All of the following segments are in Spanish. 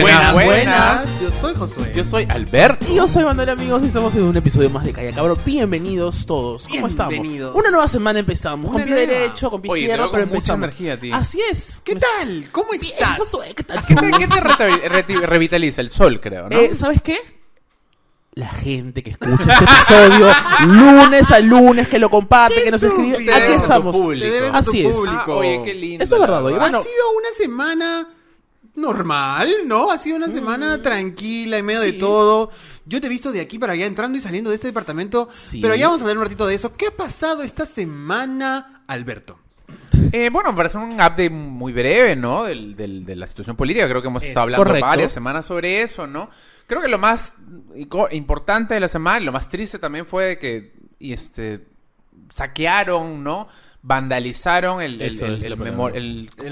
Buenas. Yo soy Josué. Yo soy Alberto. Y yo soy Manuel, amigos, y estamos en un episodio más de Calla Cabro. Bienvenidos todos. ¿Cómo estamos? Una nueva semana empezamos. Con pie derecho, con pie izquierdo, pero empezamos. Mucha energía, tío. Así es. ¿Qué tal? ¿Cómo estás? Josué, ¿qué tal? ¿Qué te revitaliza? El sol, creo, ¿no? ¿Sabes qué? La gente que escucha este episodio lunes a lunes, que lo comparte, que nos escribe. Aquí estamos. Así es. Oye, qué lindo. Eso es verdad. Bueno, ha sido una semana normal, ¿no? Ha sido una semana tranquila en medio de todo. Yo te he visto de aquí para allá entrando y saliendo de este departamento. Sí. Pero ya vamos a hablar un ratito de eso. ¿Qué ha pasado esta semana, Alberto? Bueno, me parece un update muy breve, ¿no? De la situación política. Creo que hemos estado hablando varias semanas sobre eso, ¿no? Creo que lo más importante de la semana, lo más triste también fue de que saquearon, ¿no? Vandalizaron el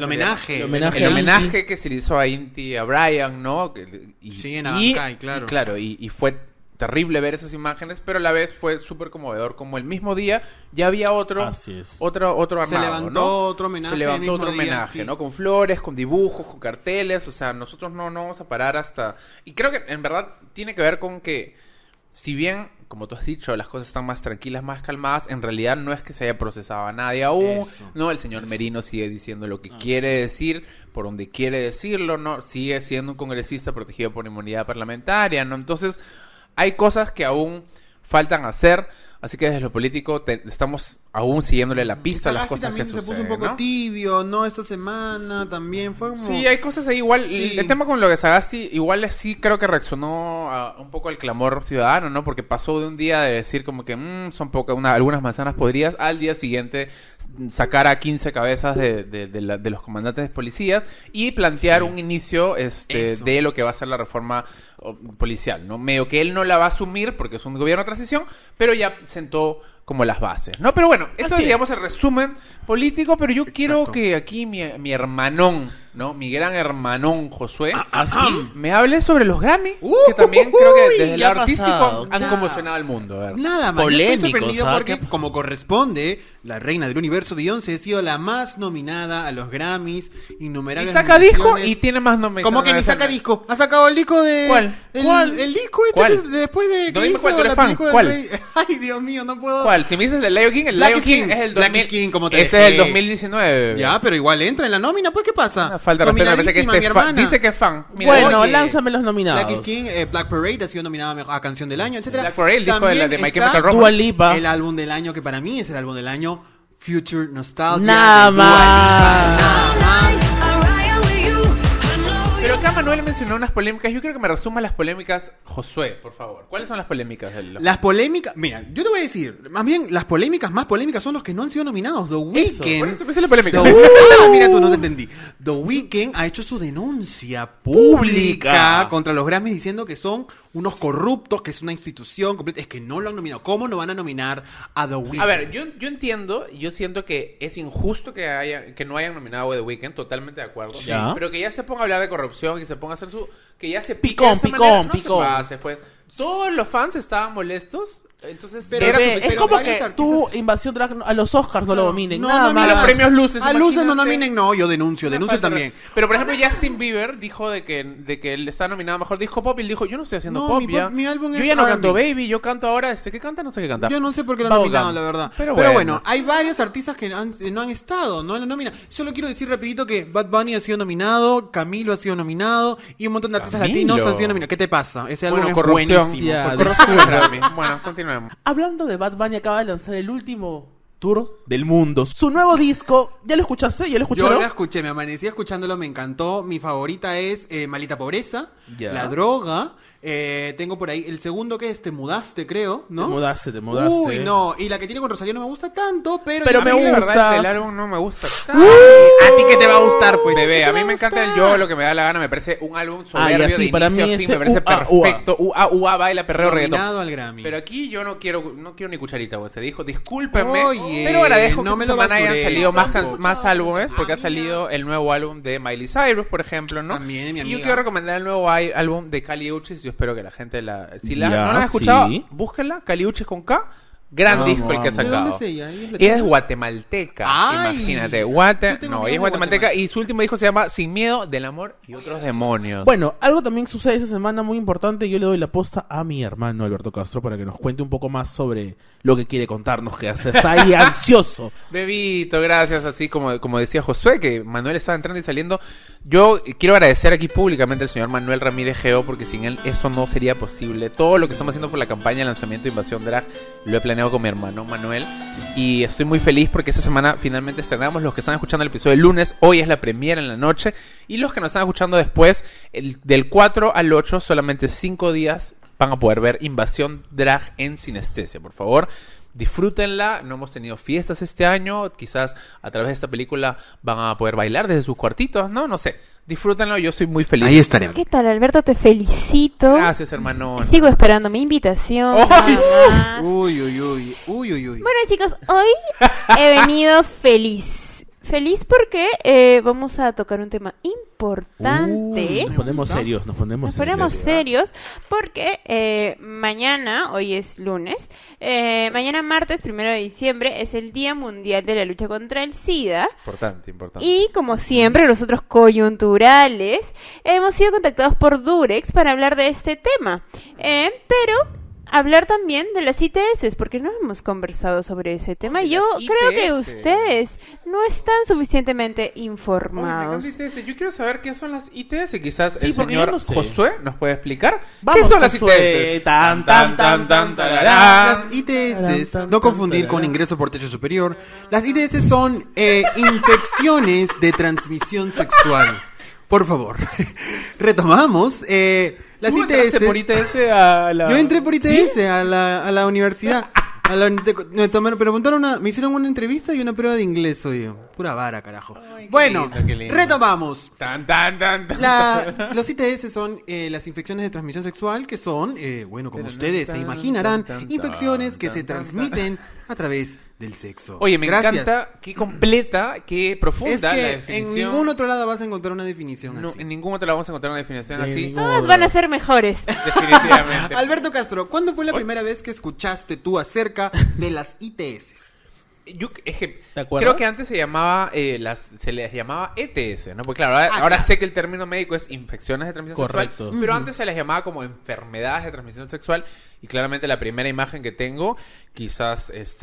homenaje que se le hizo a Inti y a Brian, ¿no? Y fue terrible ver esas imágenes, pero a la vez fue súper conmovedor, como el mismo día ya había otro armado, se levantó, ¿no? otro homenaje. Se levantó otro homenaje, sí. ¿no? Con flores, con dibujos, con carteles, o sea, nosotros no vamos a parar hasta... Y creo que en verdad tiene que ver con que, si bien, como tú has dicho, las cosas están más tranquilas, más calmadas, en realidad no es que se haya procesado a nadie aún, ¿no? El señor Merino sigue diciendo lo que quiere decir, por donde quiere decirlo, ¿no? Sigue siendo un congresista protegido por inmunidad parlamentaria, ¿no? Entonces, hay cosas que aún faltan hacer, así que desde lo político estamos aún siguiéndole la pista a las cosas que suceden, se puso un poco tibio, ¿no? Esta semana también fue como... Sí, hay cosas ahí igual. Sí. El tema con lo de Sagasti igual sí creo que reaccionó un poco al clamor ciudadano, ¿no? Porque pasó de un día de decir como que son algunas manzanas podridas, al día siguiente sacar a 15 cabezas de los comandantes de policías y plantear un inicio de lo que va a ser la reforma policial, ¿no? Medio que él no la va a asumir porque es un gobierno de transición, pero ya sentó como las bases, ¿no? Pero bueno, eso es, digamos, el resumen político, pero yo quiero que aquí mi hermanón, ¿no? Mi gran hermanón Josué, me hable sobre los Grammy, que también creo que desde el lado artístico han conmocionado al mundo. A ver. Nada más, yo estoy sorprendido porque, como corresponde, la reina del universo Beyoncé ha sido la más nominada a los Grammys, innumerables. Y saca disco y tiene más nominaciones. ¿Cómo que ni saca disco? ¿Ha sacado el disco de... ¿Cuál? El disco después de... No, dime cuál, tú eres fan. ¿Cuál? Ay, Dios mío, no puedo... ¿Cuál? Si me dices el Lion King, el Lion King es el 2000. King, como te ese es el 2019. Ya, pero igual entra en la nómina, pues ¿qué pasa? Falta respeto, me parece que dice que es fan. Mira, bueno, lánzame los nominados. Black is King, Black Parade ha sido nominada a Canción del Año, etcétera. Black Parade, el disco de My Chemical Romance. Dua Lipa. El álbum del año, que para mí es el álbum del año, Future Nostalgia. Nada más. Pero acá Manuel mencionó unas polémicas. Yo quiero que me resuma las polémicas, Josué, por favor. ¿Cuáles son las polémicas? Las polémicas... Mira, yo te voy a decir, más bien, las polémicas más polémicas son los que no han sido nominados. The Weeknd... Eso es la polémica. Mira tú, no te entendí. The Weeknd ha hecho su denuncia pública contra los Grammys diciendo que son unos corruptos, que es una institución completa. Es que no lo han nominado. ¿Cómo no van a nominar a The Weeknd? A ver, yo entiendo, yo siento que es injusto que no hayan nominado a The Weeknd, totalmente de acuerdo. Sí. Pero que ya se ponga a hablar de corrupción y se ponga a hacer que ya se picón. Pues. Todos los fans estaban molestos. Entonces, es como que tu invasión drag a los Oscars no lo dominen. Nada más. A los premios Luces. A Luces no nominen, no. Yo denuncio también. Pero por ejemplo, Justin Bieber dijo de que él está nominado a mejor disco pop y él dijo, yo no estoy haciendo pop ya. Mi álbum yo ya no canto Baby, yo canto ahora ¿qué canta? No sé qué canta. Yo no sé por qué lo han nominado, la verdad. Pero bueno, hay varios artistas que no han estado, no lo nominan. Solo quiero decir rapidito que Bad Bunny ha sido nominado, Camilo ha sido nominado y un montón de artistas latinos han sido nominados. ¿Qué te pasa? Ese álbum es buenísimo. Bueno, continuemos. Hablando de Bad Bunny, acaba de lanzar el último tour del mundo. Su nuevo disco, ¿ya lo escuchaste? ¿Ya lo escucharon? Yo lo escuché, me amanecí escuchándolo, me encantó. Mi favorita es Maldita Pobreza, La Droga. Tengo por ahí el segundo que es Te Mudaste, creo, ¿no? Te mudaste. Uy, no. Y la que tiene con Rosalía no me gusta tanto, pero me gusta. El álbum no me gusta. ¿A ti qué te va a gustar, pues? Bebé, a mí me encanta el Yo, lo que me da la gana. Me parece un álbum soberbio de para inicio mí a fin. Me parece perfecto. Baila, perreo, reggaetón. Al Grammy. Pero aquí yo no quiero ni cucharita, pues. Se dijo, discúlpenme. Oye, pero agradezco que esta semana hayan salido más álbumes, porque ha salido el nuevo álbum de Miley Cyrus, por ejemplo, ¿no? También, mi amiga. Y yo quiero recomendar el nuevo álbum de Kali Uchis. Yo espero que la gente si no la han escuchado, búsquenla. Kali Uchis con K. Gran disco el que ha ¿De sacado. dónde es ella? Ella es guatemalteca, Ay, imagínate. yo tengo Ella amigas es de guatemalteca Guatemala. y su último disco se llama Sin Miedo del Amor y Otros Demonios. Bueno, algo también sucede esta semana muy importante. Yo le doy la posta a mi hermano Alberto Castro para que nos cuente un poco más sobre lo que quiere contarnos, que está ahí ansioso. Bebito, gracias. Así como decía Josué, que Manuel estaba entrando y saliendo. Yo quiero agradecer aquí públicamente al señor Manuel Ramírez Geo, porque sin él eso no sería posible. Todo lo que estamos haciendo por la campaña de lanzamiento de Invasión Drag lo he planeado con mi hermano Manuel. Y estoy muy feliz porque esta semana finalmente estrenamos. Los que están escuchando el episodio el lunes, hoy es la premiere en la noche. Y los que nos están escuchando después, del 4 al 8, solamente 5 días van a poder ver Invasión Drag en Sinestesia. Por favor, disfrútenla. No hemos tenido fiestas este año. Quizás a través de esta película van a poder bailar desde sus cuartitos. No sé. Disfrútenlo. Yo soy muy feliz. Ahí estaremos. ¿Qué tal, Alberto? Te felicito. Gracias, hermano. Sigo esperando mi invitación. ¡Ay! nada más. Uy. Bueno, chicos, hoy he venido feliz. Feliz porque vamos a tocar un tema importante. Nos ponemos serios, Nos ponemos serios porque mañana, hoy es lunes, mañana martes 1 de diciembre es el Día Mundial de la Lucha contra el SIDA. Importante. Y como siempre, nosotros coyunturales hemos sido contactados por Durex para hablar de este tema. Pero hablar también de las ITS, porque no hemos conversado sobre ese tema. Oye, Yo las creo que ITS. ustedes no están suficientemente informados. ITS. Yo quiero saber qué son las ITS. Quizás Sí, el porque yo señor no sé. Josué nos puede explicar. Vamos, ¿Qué son las Josué. ITS? Tan, tarará. Las ITS, no confundir con ingreso por techo superior. Las ITS son infecciones de transmisión sexual. Por favor. Retomamos. Las ¿Tú entraste ITS. por ITS a la... Yo entré por ITS a la universidad. Me hicieron una entrevista y una prueba de inglés hoy. Pura vara, carajo. Ay, qué Bueno, lindo, qué lindo. retomamos. Tan. Los ITS son las infecciones de transmisión sexual, que son, como ustedes se imaginarán, infecciones que se transmiten a través del sexo. Oye, me Gracias. encanta, qué completa, qué profunda Es la que definición. en ningún otro lado vas a encontrar una definición No, así. en ningún otro lado vamos a encontrar una definición En así. ningún- Todas van a ser mejores. Definitivamente. Alberto Castro, ¿cuándo fue la primera vez que escuchaste tú acerca de las ITS? Es que ¿Te acuerdas? creo que antes se llamaba se les llamaba ETS, ¿no? Porque claro, ahora claro. sé que el término médico es infecciones de transmisión Correcto. sexual, pero antes se les llamaba como enfermedades de transmisión sexual y claramente la primera imagen que tengo quizás es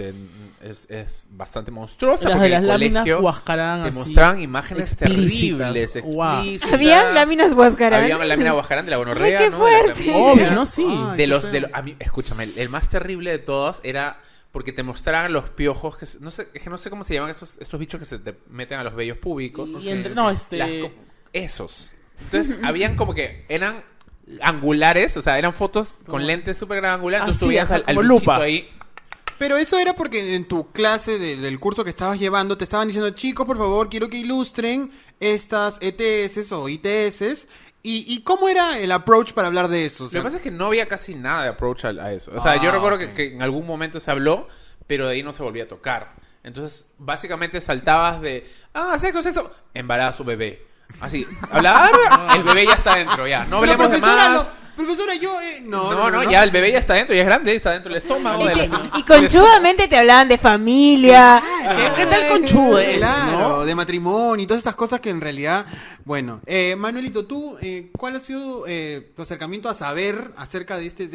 bastante monstruosa Las porque de en las el láminas colegio Huascarán te así, mostraban imágenes explícitas. terribles, Wow. explícitas. ¿Había láminas Huascarán? Había lámina Huascarán de la gonorrea, Ay, qué ¿no? fuerte. De la clamidia. Obvio, ¿no? Sí. Ay, De qué los, feo. a mí, escúchame, el más terrible de todos era porque te mostraban los piojos, no sé cómo se llaman estos bichos que se te meten a los vellos públicos. Y entre- no, Esos. Entonces, habían como que eran angulares, o sea, eran fotos con lentes súper gran angulares, entonces Así, tú veías ajá, al como bichito lupa. ahí. Pero eso era porque en tu clase del curso que estabas llevando te estaban diciendo, chicos, por favor, quiero que ilustren estas ETS o ITS. ¿Y cómo era el approach para hablar de eso? O sea, Lo que pasa es que no había casi nada de approach a eso. O sea, yo recuerdo que en algún momento se habló, pero de ahí no se volvía a tocar. Entonces, básicamente saltabas de, sexo, embarazo, bebé. Así, hablaba, el bebé ya está dentro, ya. No pero hablemos de profesora, más. profesora, yo... No, ya el bebé ya está dentro, ya es grande, está dentro del estómago. Y conchudamente te hablaban de familia. ¿Qué tal conchudo es, Claro, no? de matrimonio y todas estas cosas que en realidad... Bueno, Manuelito, tú, ¿cuál ha sido tu acercamiento a saber acerca de esas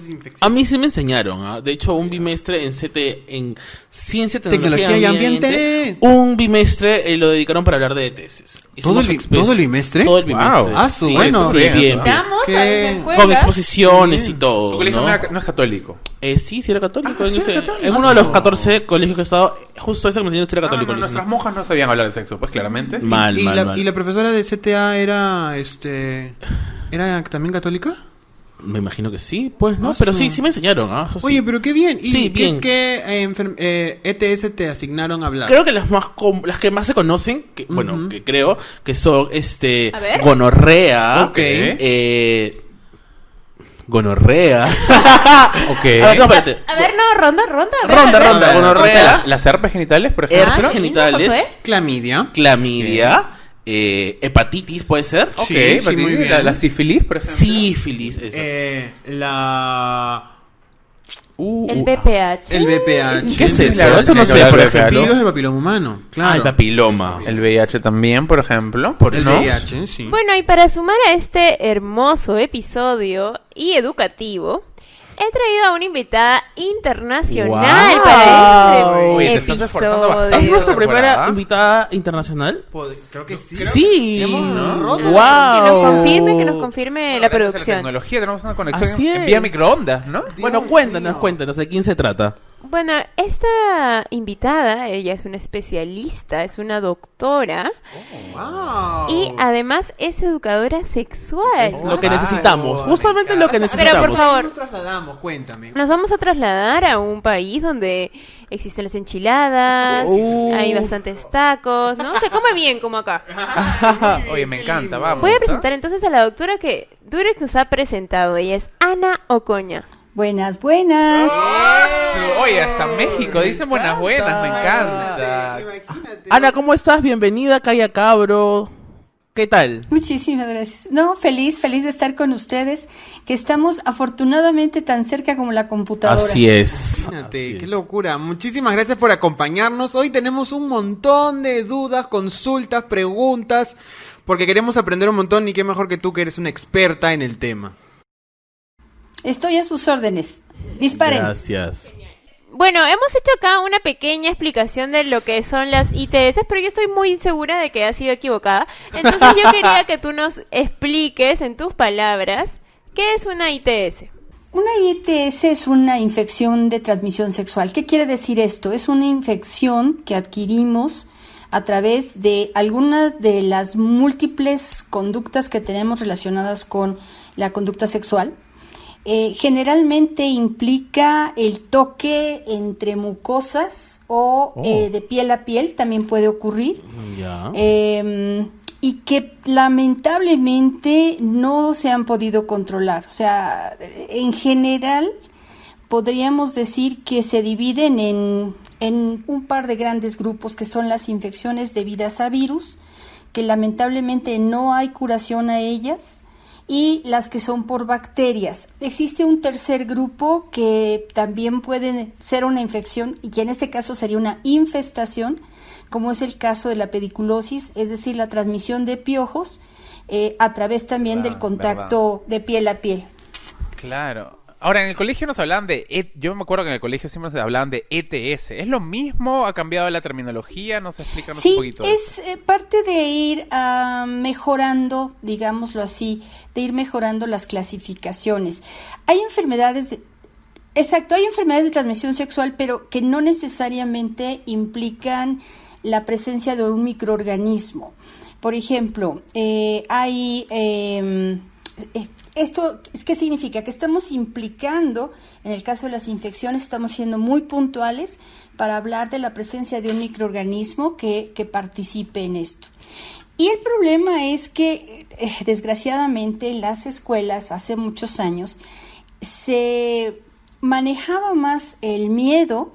infecciones? A mí sí me enseñaron, de hecho un bimestre en Ciencia, Tecnología y Ambiente. Un bimestre lo dedicaron para hablar de ETS. ¿Todo el bimestre? Todo el bimestre. Wow. Ah, su, bueno. sí, Bien, bien. Vamos a ¿Qué? desencuentrar. Con exposiciones y Tu todo, colegio ¿no? no es católico. Sí era católico. Ah, en, sí ese- era católico. en uno de los 14 colegios que he estado, justo ese que me enseñó era católico. No, nuestras monjas no sabían hablar de sexo, pues claramente. Mal. ¿Y la profesora de CTA era, era también católica? Me imagino que sí, pues, ¿no? Ah, Pero su- sí me enseñaron, ¿ah? Eso sí. Oye, pero qué bien. ¿Y Sí, bien. qué ETS te asignaron a hablar? Creo que las que más se conocen, que, bueno, Ujú. que creo que son A ver. gonorrea, Ok. gonorrea. Ok. A ver, no, espérate. A ver, no, ronda. A ver, Ronda, a ver. ronda, a ver, gonorrea, Las herpes genitales, por ejemplo. herpes Ah, qué lindo, genitales, Josué. Clamidia. clamidia, hepatitis, ¿puede ser? Ok, Sí, sí, muy bien. la sífilis, por ejemplo. Sífilis, eso. La... El BPH. El BPH. ¿Qué es eso? Claro, Eso no que sé, hablar por de ejemplo. El virus del papiloma humano, claro. Ah, el papiloma. El VIH también, por ejemplo. El ¿no? VIH, sí. Bueno, y para sumar a este hermoso episodio y educativo, he traído a una invitada internacional ¡Guau! para este Oye, te estás esforzando episodio. bastante. ¿Es nuestra temporada. primera invitada internacional? Creo que sí. Sí. hemos roto Wow. Que nos confirme la Gracias a la producción. tecnología tenemos una conexión Así en es. vía microondas, ¿no? Bueno, Dios cuéntanos, mío. ¿de quién se trata? Bueno, esta invitada, ella es una especialista, es una doctora Wow. y además es educadora sexual. Lo que Wow. necesitamos, justamente lo que Pero necesitamos. por favor, Nos trasladamos, cuéntame. nos vamos a trasladar a un país donde existen las enchiladas, hay bastantes tacos, ¿no? Se come bien como acá. Oye, me encanta, vamos. Voy a ¿ah? presentar entonces a la doctora que Durex nos ha presentado. Ella es Ana Ocoña. Buenas, buenas. Oye, hasta México dicen buenas, me encanta. Imagínate. Ana, ¿cómo estás? Bienvenida, Calla Cabro. ¿Qué tal? Muchísimas gracias. No, feliz de estar con ustedes, que estamos afortunadamente tan cerca como la computadora. Así es. Imagínate, Así qué es. locura. Muchísimas gracias por acompañarnos. Hoy tenemos un montón de dudas, consultas, preguntas, porque queremos aprender un montón y qué mejor que tú que eres una experta en el tema. Estoy a sus órdenes. Disparen. Gracias. Bueno, hemos hecho acá una pequeña explicación de lo que son las ITS, pero yo estoy muy segura de que ha sido equivocada. Entonces yo quería que tú nos expliques en tus palabras qué es una ITS. Una ITS es una infección de transmisión sexual. ¿Qué quiere decir esto? Es una infección que adquirimos a través de algunas de las múltiples conductas que tenemos relacionadas con la conducta sexual. Generalmente implica el toque entre mucosas o de piel a piel, también puede ocurrir. Ya. Y que lamentablemente no se han podido controlar. O sea, en general podríamos decir que se dividen en un par de grandes grupos que son las infecciones debidas a virus, que lamentablemente no hay curación a ellas, y las que son por bacterias. Existe un tercer grupo que también puede ser una infección y que en este caso sería una infestación, como es el caso de la pediculosis, es decir, la transmisión de piojos a través también del contacto de piel a piel. Claro. Ahora, en el colegio nos hablaban de... Yo me acuerdo que en el colegio siempre se hablaban de ETS. ¿Es lo mismo? ¿Ha cambiado la terminología? ¿Nos explícanos Sí, un poquito de es parte de ir mejorando, digámoslo así, de ir mejorando las clasificaciones. Hay enfermedades... Exacto, hay enfermedades de transmisión sexual, pero que no necesariamente implican la presencia de un microorganismo. Por ejemplo, ¿esto qué significa? Que estamos implicando, en el caso de las infecciones, estamos siendo muy puntuales para hablar de la presencia de un microorganismo que participe en esto. Y el problema es que, desgraciadamente, en las escuelas, hace muchos años, se manejaba más el miedo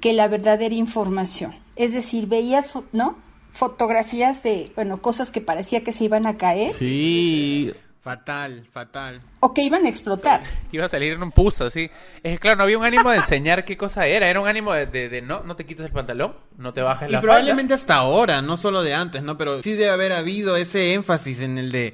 que la verdadera información. Es decir, veías, ¿no?, fotografías de, cosas que parecía que se iban a caer. Sí. Fatal, fatal. O que iban a explotar. Iba a salir en un pus, así. Es que, claro, no había un ánimo de enseñar qué cosa era. Era un ánimo de no te quites el pantalón, no te bajes Y la probablemente hasta ahora, no solo de antes, ¿no? Pero sí debe haber habido ese énfasis en el de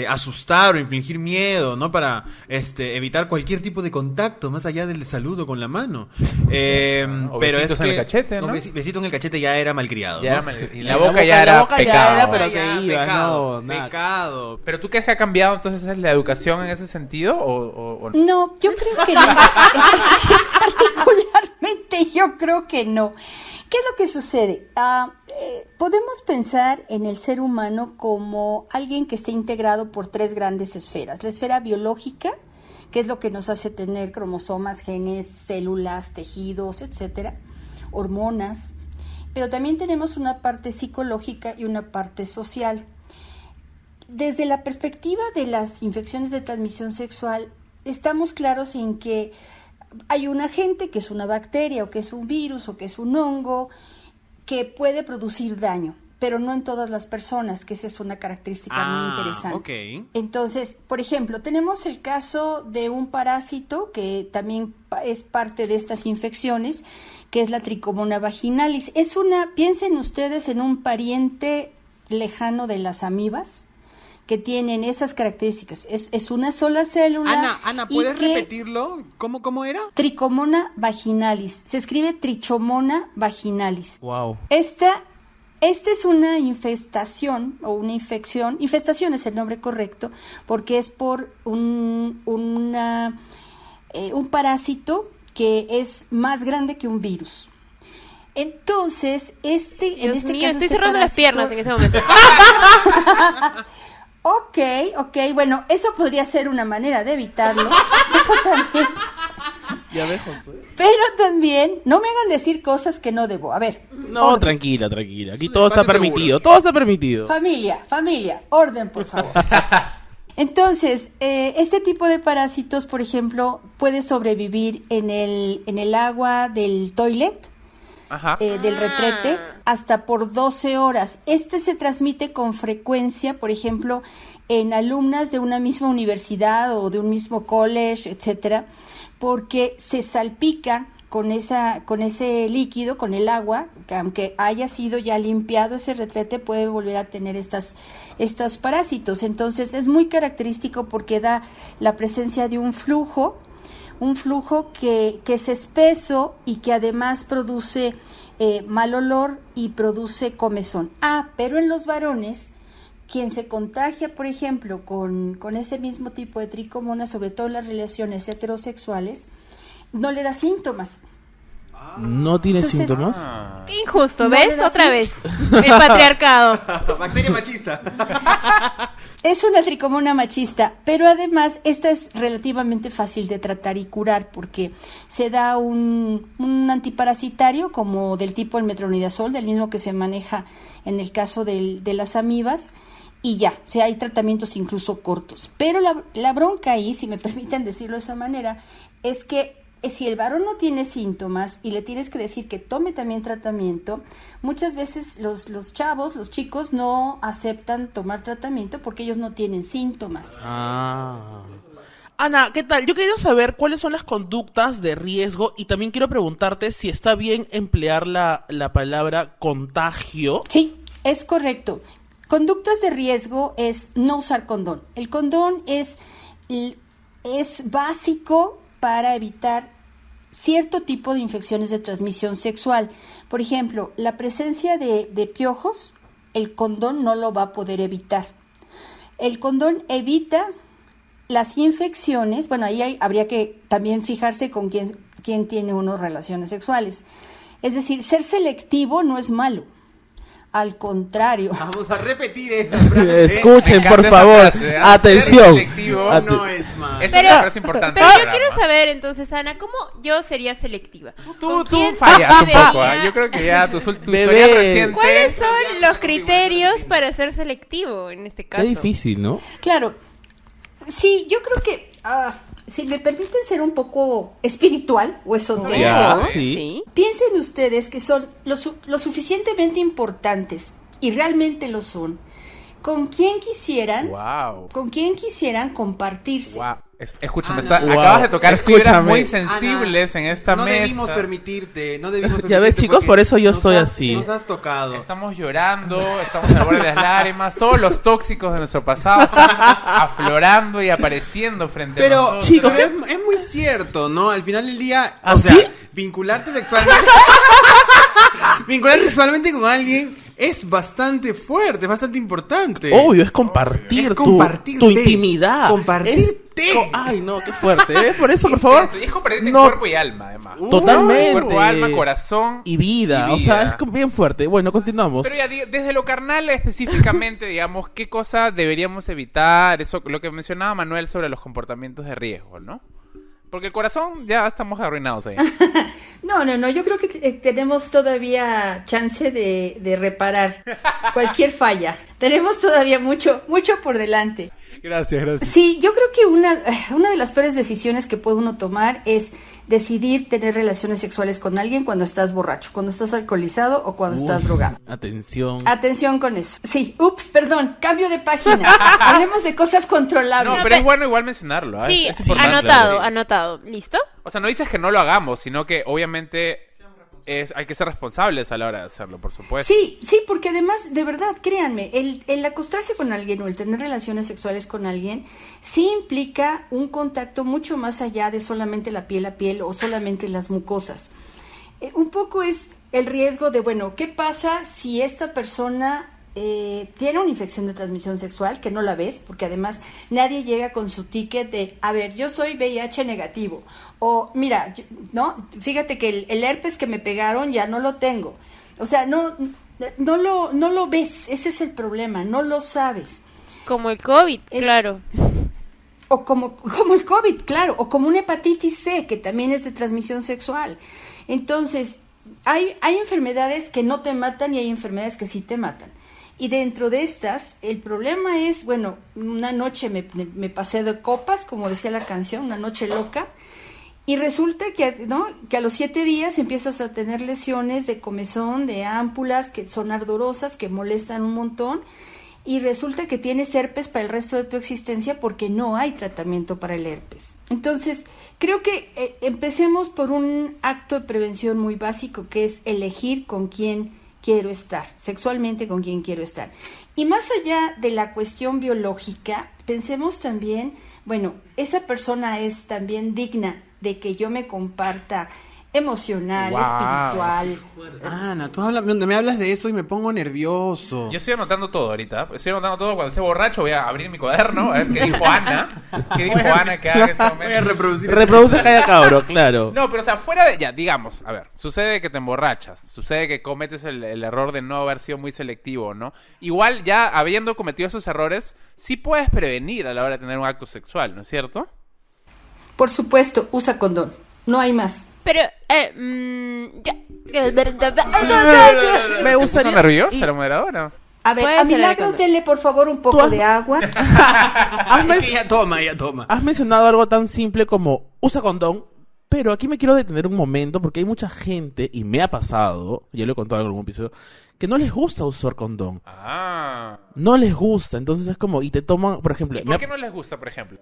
asustar o infligir miedo, ¿no? Para evitar cualquier tipo de contacto, más allá del saludo con la mano. O pero besitos es en que el cachete, ¿no? Besito en el cachete ya era malcriado, Ya ¿no? y la boca ya era pecado. pero Ya, que iba, pecado, no, nada. pecado. ¿Pero tú crees que ha cambiado entonces la educación en ese sentido o no? No, yo creo que no. Particularmente yo creo que no. ¿Qué es lo que sucede? Podemos pensar en el ser humano como alguien que esté integrado por tres grandes esferas. La esfera biológica, que es lo que nos hace tener cromosomas, genes, células, tejidos, etcétera, hormonas. Pero también tenemos una parte psicológica y una parte social. Desde la perspectiva de las infecciones de transmisión sexual, estamos claros en que hay un agente, que es una bacteria, o que es un virus, o que es un hongo, que puede producir daño. pero no en todas las personas, que esa es una característica muy interesante. Okay. Entonces, por ejemplo, tenemos el caso de un parásito que también es parte de estas infecciones, que es la Trichomona vaginalis. Piensen ustedes en un pariente lejano de las amibas, que tienen esas características. Es una sola célula. Ana, ¿puedes repetirlo? ¿Cómo era? Trichomona vaginalis. Se escribe Trichomona vaginalis. Wow. Esta es una infestación o una infección. Infestación es el nombre correcto, porque es por un parásito que es más grande que un virus. Entonces, Dios caso, estoy cerrando las piernas en ese momento. Ok, bueno, eso podría ser una manera de evitarlo, pero también, no me hagan decir cosas que no debo. A ver. No, tranquila, aquí todo está permitido, Familia, orden, por favor. Entonces, este tipo de parásitos, por ejemplo, puede sobrevivir en el agua del toilet, del retrete, hasta por 12 horas. Se transmite con frecuencia, por ejemplo, en alumnas de una misma universidad o de un mismo college, etcétera, porque se salpica con ese líquido, con el agua, que aunque haya sido ya limpiado ese retrete, puede volver a tener estos parásitos. Entonces, es muy característico porque da la presencia de un flujo que es espeso y que además produce mal olor y produce comezón. Pero en los varones, quien se contagia, por ejemplo, con ese mismo tipo de tricomona, sobre todo en las relaciones heterosexuales, no le da síntomas. ¿No tiene síntomas? Qué injusto, ¿ves? Otra vez. El patriarcado. Bacteria machista. Es una tricomona machista, pero además esta es relativamente fácil de tratar y curar porque se da un antiparasitario como del tipo el metronidazol, del mismo que se maneja en el caso de las amibas, y ya, o sea, hay tratamientos incluso cortos. Pero la bronca ahí, si me permiten decirlo de esa manera, es que si el varón no tiene síntomas y le tienes que decir que tome también tratamiento, muchas veces los chicos no aceptan tomar tratamiento porque ellos no tienen síntomas. Ana, ¿qué tal? Yo quería saber cuáles son las conductas de riesgo y también quiero preguntarte si está bien emplear la palabra contagio. Sí, es correcto. Conductas de riesgo es no usar condón. El condón es básico para evitar cierto tipo de infecciones de transmisión sexual. Por ejemplo, la presencia de piojos, el condón no lo va a poder evitar. El condón evita las infecciones, bueno, ahí habría que también fijarse con quién tiene uno relaciones sexuales. Es decir, ser selectivo no es malo. Al contrario. Vamos a repetir esa frase. Escuchen, por favor. Frase, atención. No es más. Es una frase importante. Pero yo quiero saber entonces, Ana, ¿cómo yo sería selectiva? Tú fallas un poco. Yo creo que ya tu historia reciente. ¿Cuáles son los criterios para ser selectivo en este caso? Qué difícil, ¿no? Claro. Sí, yo creo que si me permiten ser un poco espiritual o esotérico, sí. Piensen ustedes que son lo suficientemente importantes, y realmente lo son, con quien quisieran compartirse. Wow. Escúchame, acabas de tocar fibras muy sensibles en esta mesa. No debimos permitirte. Ya ves, chicos, por eso yo soy así. Nos has tocado. Estamos llorando, estamos al borde de las lágrimas. Todos los tóxicos de nuestro pasado están aflorando y apareciendo frente a nosotros. Chicos, es muy cierto, ¿no? Al final del día, ¿así? O sea, vincularte sexualmente con alguien es bastante fuerte, es bastante importante. Obvio, es compartir tu intimidad. Compartirte. Ay, no, qué fuerte. Por eso, por favor. Es compartirte en cuerpo y alma, además. Totalmente. Cuerpo, alma, corazón y vida. O sea, es bien fuerte. Bueno, continuamos. Pero ya, desde lo carnal específicamente, digamos, ¿qué cosa deberíamos evitar? Eso, lo que mencionaba Manuel sobre los comportamientos de riesgo, ¿no? Porque el corazón ya estamos arruinados ahí. No, yo creo que tenemos todavía chance de reparar cualquier falla. Tenemos todavía mucho por delante. Gracias. Sí, yo creo que una de las peores decisiones que puede uno tomar es decidir tener relaciones sexuales con alguien cuando estás borracho, cuando estás alcoholizado o cuando estás drogado. Atención con eso. Sí, perdón, cambio de página. Hablemos de cosas controlables. No, pero es bueno igual mencionarlo. Sí, es anotado. ¿Listo? O sea, no dices que no lo hagamos, sino que obviamente hay que ser responsables a la hora de hacerlo, por supuesto. Sí, porque además, de verdad, créanme, el acostarse con alguien o el tener relaciones sexuales con alguien sí implica un contacto mucho más allá de solamente la piel a piel o solamente las mucosas. Un poco es el riesgo de, bueno, ¿qué pasa si esta persona tiene una infección de transmisión sexual que no la ves? Porque además nadie llega con su ticket de, a ver, yo soy VIH negativo, o mira, no, fíjate que el herpes que me pegaron ya no lo tengo. O sea, no lo ves, ese es el problema, no lo sabes. Como el COVID, claro. O como el COVID, claro, o como una hepatitis C, que también es de transmisión sexual. Entonces, hay enfermedades que no te matan y hay enfermedades que sí te matan. Y dentro de estas, el problema es, bueno, una noche me pasé de copas, como decía la canción, una noche loca, y resulta que a los 7 días empiezas a tener lesiones de comezón, de ámpulas, que son ardorosas, que molestan un montón, y resulta que tienes herpes para el resto de tu existencia porque no hay tratamiento para el herpes. Entonces, creo que empecemos por un acto de prevención muy básico, que es elegir con quién quiero estar, sexualmente con quién quiero estar. Y más allá de la cuestión biológica, pensemos también, bueno, esa persona es también digna de que yo me comparta emocional, espiritual. Ana, me hablas de eso y me pongo nervioso. Yo estoy anotando todo ahorita. Estoy anotando todo. Cuando esté borracho voy a abrir mi cuaderno a ver qué dijo Ana. ¿Qué dijo Ana que haga en ese momento? Voy a reproducir. Reproduce cada cabro, claro. No, pero o sea, fuera de... Ya, digamos, a ver. Sucede que te emborrachas. Sucede que cometes el error de no haber sido muy selectivo, ¿no? Igual, ya habiendo cometido esos errores, sí puedes prevenir a la hora de tener un acto sexual, ¿no es cierto? Por supuesto, usa condón. No hay más. Pero, ¿Me gustaría nerviosa la moderadora? A ver, a Milagros denle por favor un poco de agua. Ya toma. Has mencionado algo tan simple como usa condón, pero aquí me quiero detener un momento porque hay mucha gente, y me ha pasado, ya lo he contado en algún episodio, que no les gusta usar condón. No les gusta, entonces es como, y te toman, por ejemplo... ¿Y por qué no les gusta, por ejemplo?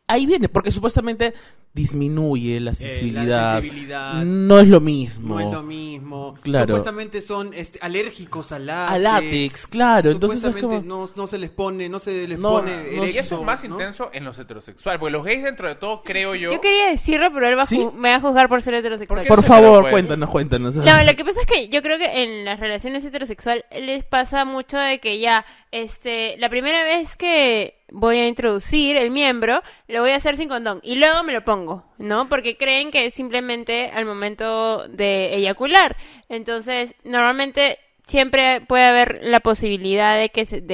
Ahí viene, porque supuestamente disminuye la sensibilidad. La sensibilidad. No es lo mismo. Claro. Supuestamente son alérgicos al látex. Al látex, claro. Entonces es como... no se les pone pone erecto, y eso es más intenso en los heterosexuales, porque los gays dentro de todo, creo yo... Yo quería decirlo, pero él me va a juzgar por ser heterosexual. Por favor, cuéntanos. No, lo que pasa es que yo creo que en las relaciones heterosexuales les pasa mucho de que ya, la primera vez que voy a introducir el miembro, lo voy a hacer sin condón y luego me lo pongo, ¿no? Porque creen que es simplemente al momento de eyacular. Entonces, normalmente siempre puede haber la posibilidad de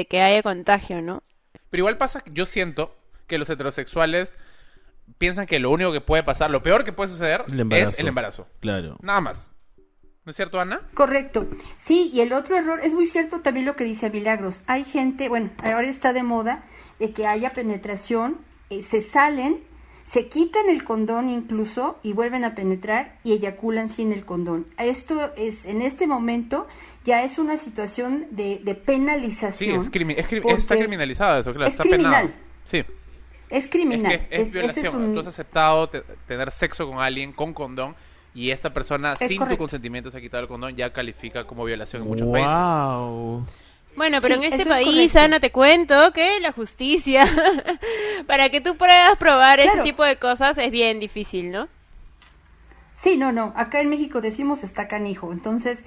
que haya contagio, ¿no? Pero igual pasa, yo siento que los heterosexuales piensan que lo único que puede pasar, lo peor que puede suceder es el embarazo. Claro. Nada más. ¿No es cierto, Ana? Correcto. Sí, y el otro error, es muy cierto también lo que dice Milagros. Hay gente, bueno, ahora está de moda de que haya penetración, se salen, se quitan el condón incluso y vuelven a penetrar y eyaculan sin el condón. Esto es, en este momento, ya es una situación de penalización. Sí, está criminalizado eso, claro. Es criminal. Penado. Sí. Es criminal. Es violación. Tú has aceptado tener sexo con alguien con condón y esta persona sin tu consentimiento se ha quitado el condón, ya califica como violación en muchos países. Bueno, pero en este país, Ana, te cuento que la justicia, para que tú puedas probar ese tipo de cosas, es bien difícil, ¿no? Sí, no. Acá en México decimos está canijo. Entonces,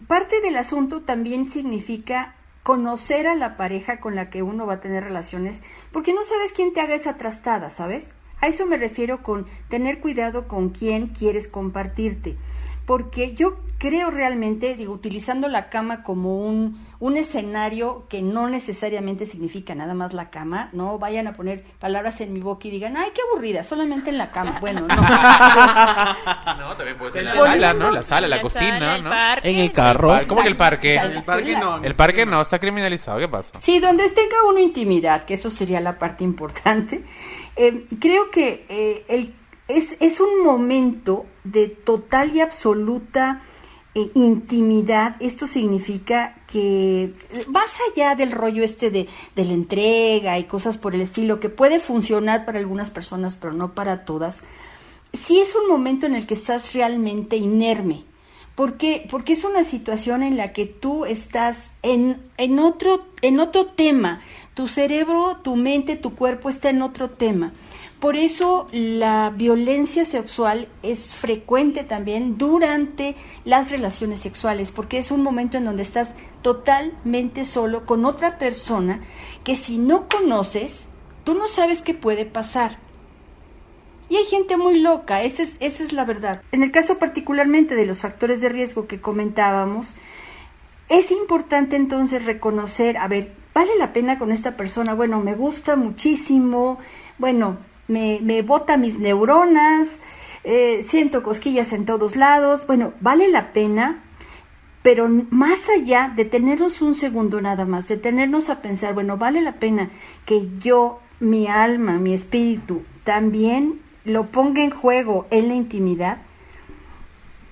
parte del asunto también significa conocer a la pareja con la que uno va a tener relaciones, porque no sabes quién te haga esa trastada, ¿sabes? A eso me refiero con tener cuidado con quién quieres compartirte. porque yo creo realmente, utilizando la cama como un escenario que no necesariamente significa nada más la cama, no vayan a poner palabras en mi boca y digan, ay, qué aburrida, solamente en la cama. Bueno, no. No, también puede ser en la sala, ¿no? La sala, la cocina, ¿no? En el carro. ¿Cómo que el parque? El parque no. El parque no, está criminalizado, ¿qué pasa? Sí, donde tenga uno intimidad, que eso sería la parte importante. Creo que es un momento de total y absoluta intimidad. Esto significa que más allá del rollo de la entrega y cosas por el estilo, que puede funcionar para algunas personas pero no para todas, sí es un momento en el que estás realmente inerme. ¿Por qué? Porque es una situación en la que tú estás en otro tema. Tu cerebro, tu mente, tu cuerpo está en otro tema. Por eso la violencia sexual es frecuente también durante las relaciones sexuales, porque es un momento en donde estás totalmente solo con otra persona que si no conoces, tú no sabes qué puede pasar. Y hay gente muy loca, esa es la verdad. En el caso particularmente de los factores de riesgo que comentábamos, es importante entonces reconocer, a ver, ¿vale la pena con esta persona? Bueno, me gusta muchísimo, bueno, me bota mis neuronas, siento cosquillas en todos lados, bueno, ¿vale la pena? Pero más allá de tenernos un segundo nada más, detenernos a pensar, bueno, ¿vale la pena que yo, mi alma, mi espíritu, también lo ponga en juego en la intimidad?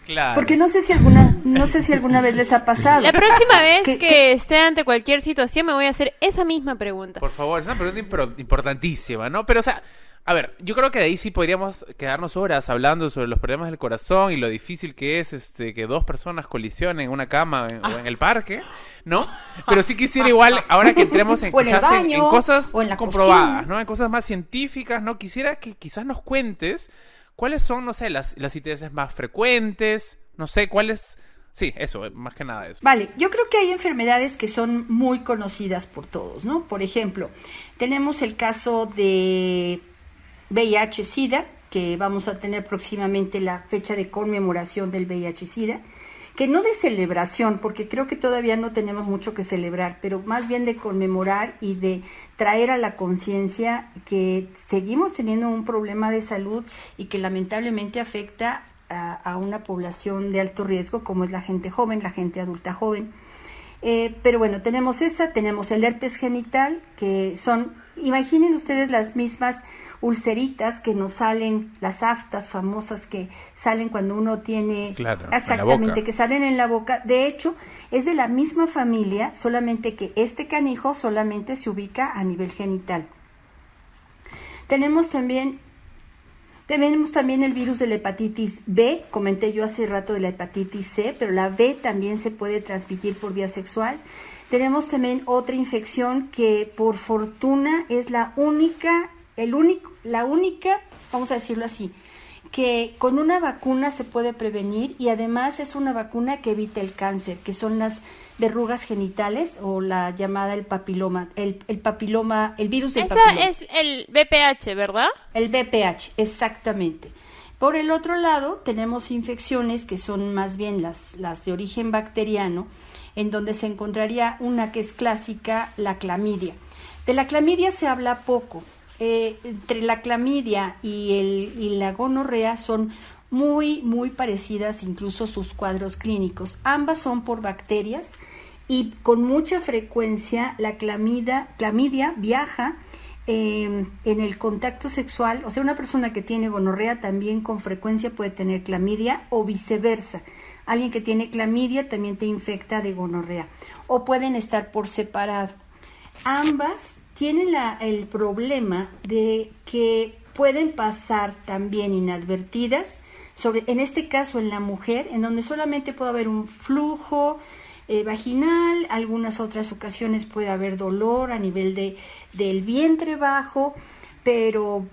Claro. Porque no sé si alguna vez les ha pasado. La próxima vez que esté ante cualquier situación me voy a hacer esa misma pregunta. Por favor, es una pregunta importantísima, ¿no? Pero, o sea, a ver, yo creo que de ahí sí podríamos quedarnos horas hablando sobre los problemas del corazón y lo difícil que es que dos personas colisionen en una cama o en el parque, ¿no? Pero sí quisiera igual, ahora que entremos en quizás en cosas comprobadas, cocina, ¿no? En cosas más científicas, ¿no? Quisiera que quizás nos cuentes cuáles son, no sé, las ITS más frecuentes, no sé, cuáles... Sí, eso, más que nada eso. Vale, yo creo que hay enfermedades que son muy conocidas por todos, ¿no? Por ejemplo, tenemos el caso de VIH-Sida, que vamos a tener próximamente la fecha de conmemoración del VIH-Sida, que no de celebración, porque creo que todavía no tenemos mucho que celebrar, pero más bien de conmemorar y de traer a la conciencia que seguimos teniendo un problema de salud y que lamentablemente afecta a una población de alto riesgo, como es la gente joven, la gente adulta joven. Pero bueno, tenemos el herpes genital, que son, imaginen ustedes las mismas ulceritas que nos salen, las aftas famosas que salen cuando uno tiene, claro, exactamente, que salen en la boca. De hecho, es de la misma familia, solamente que este canijo solamente se ubica a nivel genital. Tenemos también el virus de la hepatitis B, comenté yo hace rato de la hepatitis C, pero la B también se puede transmitir por vía sexual. Tenemos también otra infección que por fortuna es la única, vamos a decirlo así, que con una vacuna se puede prevenir y además es una vacuna que evita el cáncer, que son las verrugas genitales o la llamada el papiloma, el virus del papiloma. Esa es el VPH, ¿verdad? El VPH, exactamente. Por el otro lado, tenemos infecciones que son más bien las de origen bacteriano, en donde se encontraría una que es clásica, la clamidia. De la clamidia se habla poco. Entre la clamidia y la gonorrea son muy, muy parecidas, incluso sus cuadros clínicos. Ambas son por bacterias y con mucha frecuencia la clamidia viaja en el contacto sexual. O sea, una persona que tiene gonorrea también con frecuencia puede tener clamidia o viceversa. Alguien que tiene clamidia también te infecta de gonorrea. O pueden estar por separado. Ambas tienen el problema de que pueden pasar también inadvertidas, en este caso en la mujer, en donde solamente puede haber un flujo vaginal, algunas otras ocasiones puede haber dolor a nivel del vientre bajo, pero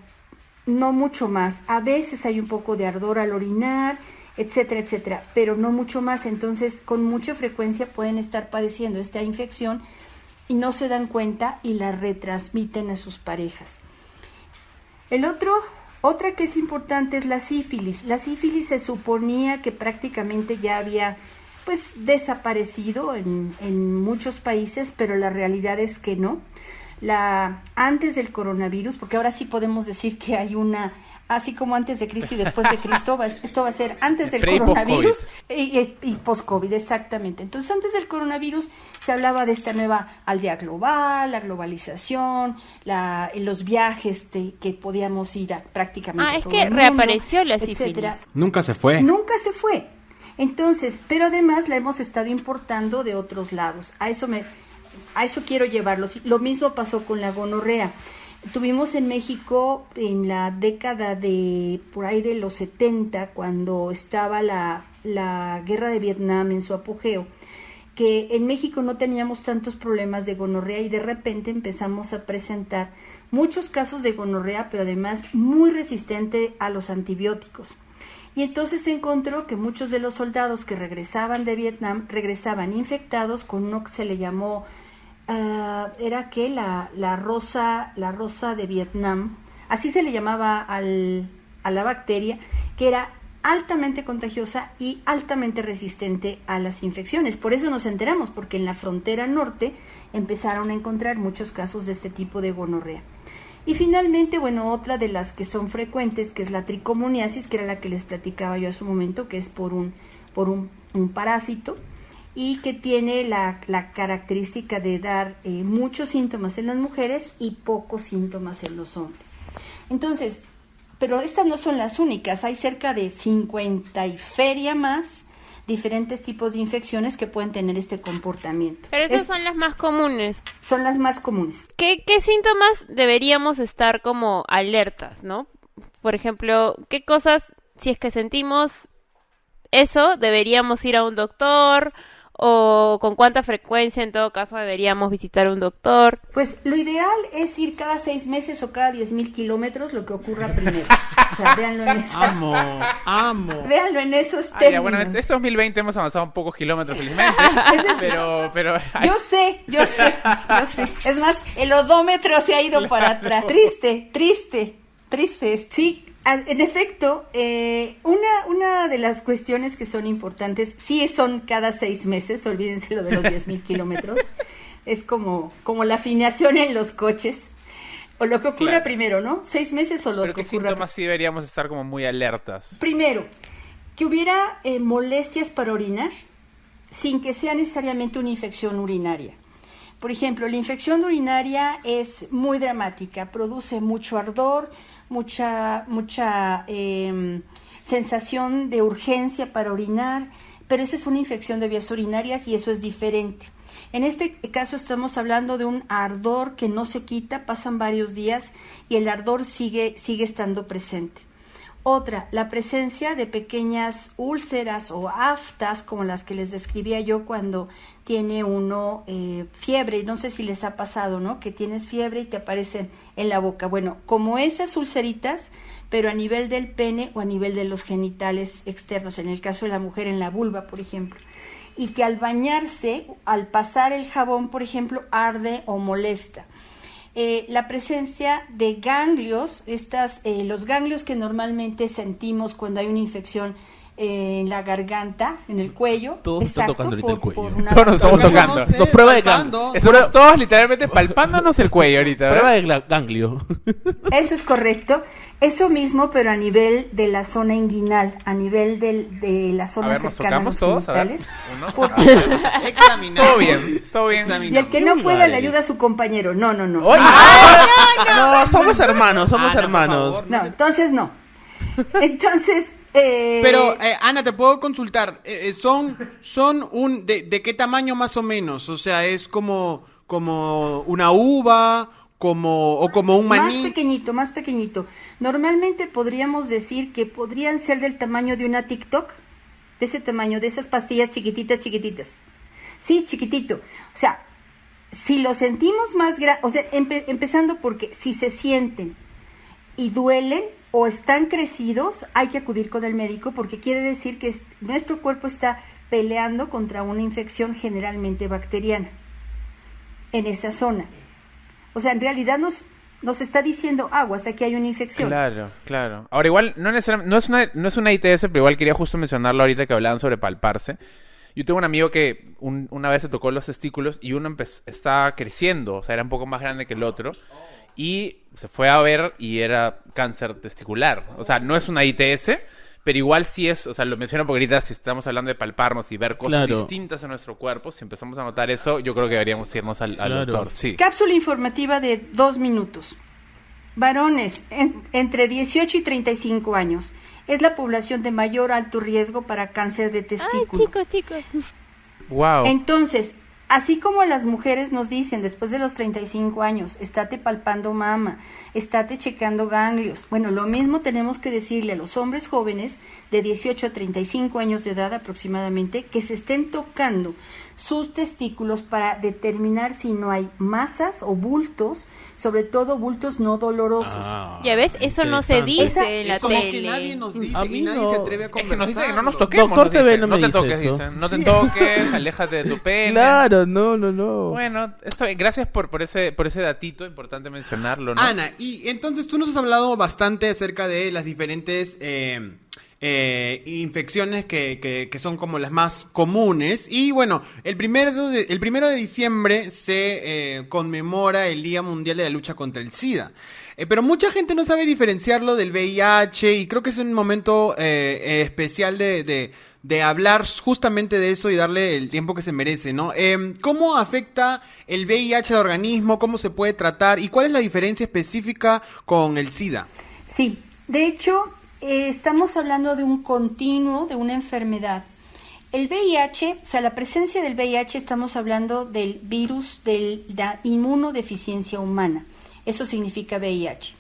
no mucho más. A veces hay un poco de ardor al orinar, etcétera, etcétera, pero no mucho más. Entonces, con mucha frecuencia pueden estar padeciendo esta infección y no se dan cuenta y la retransmiten a sus parejas. El otro Otra que es importante es la sífilis. La sífilis se suponía que prácticamente ya había pues desaparecido en muchos países, pero la realidad es que no. Antes del coronavirus, porque ahora sí podemos decir que hay una, así como antes de Cristo y después de Cristo, esto va a ser antes del coronavirus y post-COVID, exactamente. Entonces, antes del coronavirus se hablaba de esta nueva aldea global, la globalización, los viajes que podíamos ir a prácticamente es todo que el mundo, reapareció la sífilis. etcétera. Nunca se fue. Nunca se fue. Entonces, pero además la hemos estado importando de otros lados. A eso quiero llevarlos. Lo mismo pasó con la gonorrea. Tuvimos en México en la década de por ahí de los 70, cuando estaba la guerra de Vietnam en su apogeo, que en México no teníamos tantos problemas de gonorrea y de repente empezamos a presentar muchos casos de gonorrea, pero además muy resistente a los antibióticos. Y entonces se encontró que muchos de los soldados que regresaban de Vietnam regresaban infectados con uno que se le llamó era que la rosa de Vietnam, así se le llamaba a la bacteria, que era altamente contagiosa y altamente resistente a las infecciones. Por eso nos enteramos, porque en la frontera norte empezaron a encontrar muchos casos de este tipo de gonorrea. Y finalmente, bueno, otra de las que son frecuentes, que es la tricomoniasis, que era la que les platicaba yo hace un momento, que es por un parásito, y que tiene la característica de dar muchos síntomas en las mujeres y pocos síntomas en los hombres. Entonces, pero estas no son las únicas, hay cerca de 50 y feria más diferentes tipos de infecciones que pueden tener este comportamiento. Pero esas son las más comunes. Son las más comunes. ¿Qué síntomas deberíamos estar como alertas, no? Por ejemplo, ¿qué cosas, si es que sentimos eso, deberíamos ir a un doctor? ¿O con cuánta frecuencia en todo caso deberíamos visitar a un doctor? Pues lo ideal es ir cada 6 meses o cada 10,000 kilómetros, lo que ocurra primero. O sea, véanlo en esos... Amo. Véanlo en esos términos. Ya, bueno, este 2020 hemos avanzado un pocos kilómetros, felizmente. pero... Yo sé. Es más, el odómetro se ha ido para atrás. Triste. Sí. En efecto, una de las cuestiones que son importantes, sí son cada 6 meses, olvídense lo de los 10,000 kilómetros, es como la afinación en los coches, o lo que ocurra primero, ¿no? 6 meses o lo pero que ¿qué ocurra. síntomas sí deberíamos estar como muy alertas? Primero, que hubiera molestias para orinar, sin que sea necesariamente una infección urinaria. Por ejemplo, la infección urinaria es muy dramática, produce mucho ardor, mucha sensación de urgencia para orinar, pero esa es una infección de vías urinarias y eso es diferente. En este caso estamos hablando de un ardor que no se quita, pasan varios días y el ardor sigue estando presente. Otra, la presencia de pequeñas úlceras o aftas, como las que les describía yo cuando tiene uno fiebre, no sé si les ha pasado, ¿no? Que tienes fiebre y te aparecen en la boca. Bueno, como esas ulceritas, pero a nivel del pene o a nivel de los genitales externos, en el caso de la mujer en la vulva, por ejemplo. Y que al bañarse, al pasar el jabón, por ejemplo, arde o molesta. La presencia de ganglios, los ganglios que normalmente sentimos cuando hay una infección en la garganta, en el cuello. Todos están tocando ahorita el cuello. Todos nos estamos tocando. No, prueba de ganglio. Estamos todos literalmente palpándonos el cuello ahorita, ¿verdad? Prueba de ganglio. Eso es correcto. Eso mismo, pero a nivel de la zona inguinal, a nivel de la zona cercana a los genitales. Examinar. Todo bien. Y el que no pueda le ayuda a su compañero. No. Oye, no, somos hermanos. No, entonces no. Entonces... Pero, Ana, te puedo consultar. ¿Son de qué tamaño más o menos? O sea, ¿es como una uva o como un maní? Más pequeño. Normalmente podríamos decir que podrían ser del tamaño de una TikTok, de ese tamaño, de esas pastillas chiquititas. Sí, chiquitito. O sea, si lo sentimos más grande, o sea, empezando porque si se sienten y duelen o están crecidos, hay que acudir con el médico porque quiere decir que nuestro cuerpo está peleando contra una infección generalmente bacteriana en esa zona. O sea, en realidad nos está diciendo, aguas, aquí hay una infección. Claro. Ahora igual, no es una ITS, pero igual quería justo mencionarlo ahorita que hablaban sobre palparse. Yo tengo un amigo que una vez se tocó los testículos y uno estaba creciendo, o sea, era un poco más grande que el otro. Y se fue a ver y era cáncer testicular. O sea, no es una ITS, pero igual sí es, o sea, lo menciono porque ahorita si estamos hablando de palparnos y ver cosas distintas en nuestro cuerpo, si empezamos a notar eso, yo creo que deberíamos irnos al doctor. Sí. Cápsula informativa de 2 minutos. Varones entre 18 y 35 años. Es la población de mayor alto riesgo para cáncer de testículo. Ay, chicos. Wow. Entonces, así como las mujeres nos dicen después de los 35 años, estate palpando mama, estate checando ganglios. Bueno, lo mismo tenemos que decirle a los hombres jóvenes de 18 a 35 años de edad aproximadamente, que se estén tocando sus testículos para determinar si no hay masas o bultos, sobre todo bultos no dolorosos. Ya ves, eso no se dice en la tele. tele. Es que nadie nos dice A mí y nadie no. se atreve a Es que conversar. nos dicen que no nos toquemos. Doctor nos TV dicen, no me te dice toques, eso. dicen. No te toques, aléjate de tu pene. Claro, no. Bueno, está bien. Gracias por ese datito, importante mencionarlo, ¿no? Ana, y entonces tú nos has hablado bastante acerca de las diferentes infecciones que son como las más comunes. Y bueno, el primero de diciembre se conmemora el Día Mundial de la Lucha contra el SIDA. Pero mucha gente no sabe diferenciarlo del VIH y creo que es un momento especial de hablar justamente de eso y darle el tiempo que se merece, ¿no? ¿Cómo afecta el VIH al organismo? ¿Cómo se puede tratar? ¿Y cuál es la diferencia específica con el SIDA? Sí, de hecho, estamos hablando de un continuo, de una enfermedad. El VIH, o sea, la presencia del VIH, estamos hablando del virus de la inmunodeficiencia humana. Eso significa VIH.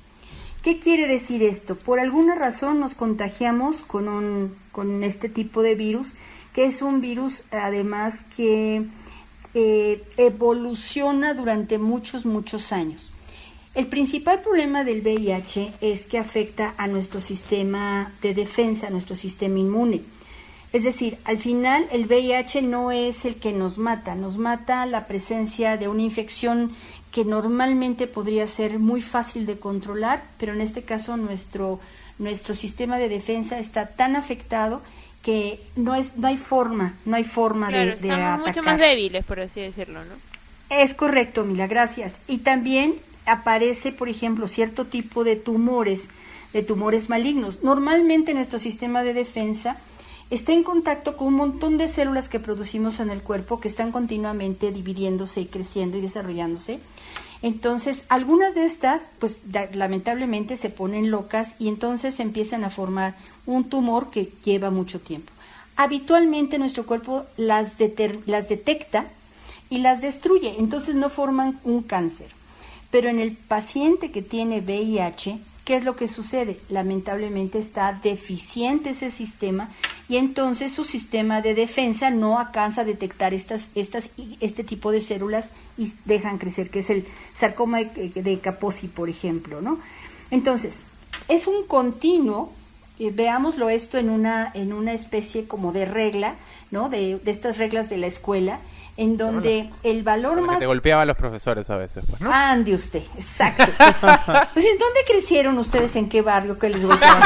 ¿Qué quiere decir esto? Por alguna razón nos contagiamos con este tipo de virus, que es un virus además que evoluciona durante muchos años. El principal problema del VIH es que afecta a nuestro sistema de defensa, a nuestro sistema inmune. Es decir, al final el VIH no es el que nos mata la presencia de una infección que normalmente podría ser muy fácil de controlar, pero en este caso nuestro sistema de defensa está tan afectado que no hay forma Claro, de estamos mucho atacar. más débiles, por así decirlo, ¿no? Es correcto, Mila, gracias. Y también aparece, por ejemplo, cierto tipo de tumores malignos. Normalmente nuestro sistema de defensa está en contacto con un montón de células que producimos en el cuerpo que están continuamente dividiéndose y creciendo y desarrollándose. Entonces, algunas de estas, pues lamentablemente se ponen locas y entonces empiezan a formar un tumor que lleva mucho tiempo. Habitualmente nuestro cuerpo las detecta y las destruye, entonces no forman un cáncer. Pero en el paciente que tiene VIH, ¿qué es lo que sucede? Lamentablemente está deficiente ese sistema y entonces su sistema de defensa no alcanza a detectar este tipo de células y dejan crecer, que es el sarcoma de Kaposi, por ejemplo, ¿no? Entonces, es un continuo, veámoslo esto en una especie como de regla, ¿no? De estas reglas de la escuela, en donde el valor más... Te golpeaba a los profesores a veces, pues, ¿no? Ande usted, exacto. Pues, ¿en dónde crecieron ustedes? ¿En qué barrio que les golpeaban?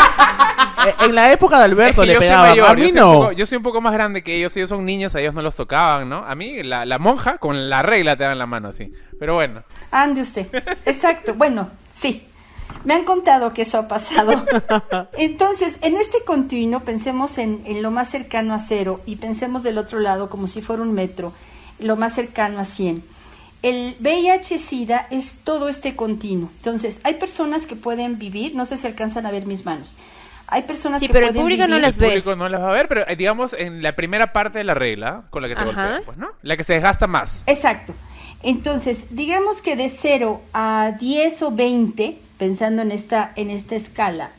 En la época de Alberto Es que le yo soy pegaban, mayor, a mí no. Yo soy un poco más grande que ellos son niños, a ellos no los tocaban, ¿no? A mí, la monja con la regla te dan la mano así. Pero bueno. Ande usted, exacto. Bueno, sí. Me han contado que eso ha pasado. Entonces, en este continuo, pensemos en lo más cercano a 0 y pensemos del otro lado como si fuera un metro, lo más cercano a 100. El VIH-Sida es todo este continuo. Entonces, hay personas que pueden vivir, no sé si alcanzan a ver mis manos. Hay personas Sí, que pero el pueden público no vivir... las El ve. público no las va a ver, pero digamos en la primera parte de la regla con la que te Ajá. golpean, pues, ¿no? La que se desgasta más. Exacto. Entonces, digamos que de 0 a 10 o 20, pensando en esta escala,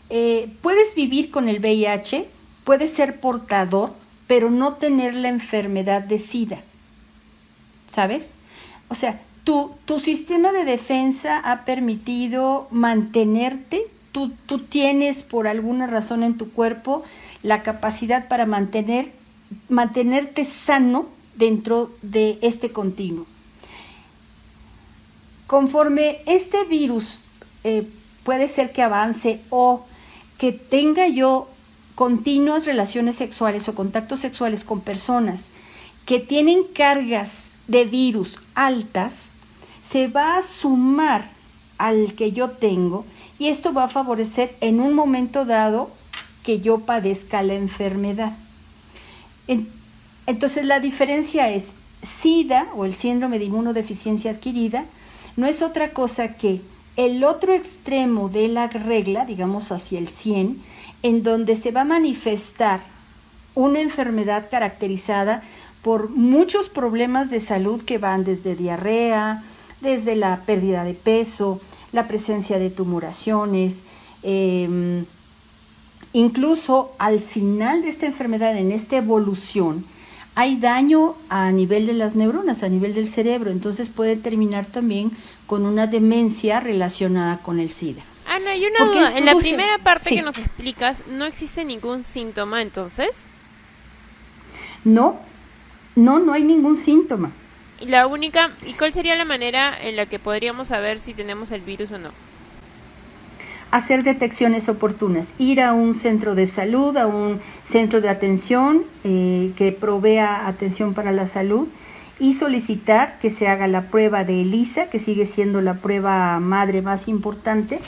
puedes vivir con el VIH, puedes ser portador, pero no tener la enfermedad de SIDA. ¿Sabes? O sea, tu sistema de defensa ha permitido mantenerte, tú tienes por alguna razón en tu cuerpo la capacidad para mantenerte sano dentro de este continuo. Conforme este virus puede ser que avance o que tenga yo continuas relaciones sexuales o contactos sexuales con personas que tienen cargas de virus altas, se va a sumar al que yo tengo y esto va a favorecer en un momento dado que yo padezca la enfermedad. Entonces la diferencia es SIDA o el síndrome de inmunodeficiencia adquirida no es otra cosa que el otro extremo de la regla, digamos hacia el 100, en donde se va a manifestar una enfermedad caracterizada por muchos problemas de salud que van desde diarrea, desde la pérdida de peso, la presencia de tumoraciones, incluso al final de esta enfermedad, en esta evolución, hay daño a nivel de las neuronas, a nivel del cerebro, entonces puede terminar también con una demencia relacionada con el SIDA. Ana, hay una duda. En la primera parte que nos explicas, ¿no existe ningún síntoma entonces? No hay ningún síntoma. ¿Y cuál sería la manera en la que podríamos saber si tenemos el virus o no? Hacer detecciones oportunas, ir a un centro de salud, a un centro de atención que provea atención para la salud y solicitar que se haga la prueba de ELISA, que sigue siendo la prueba madre más importante,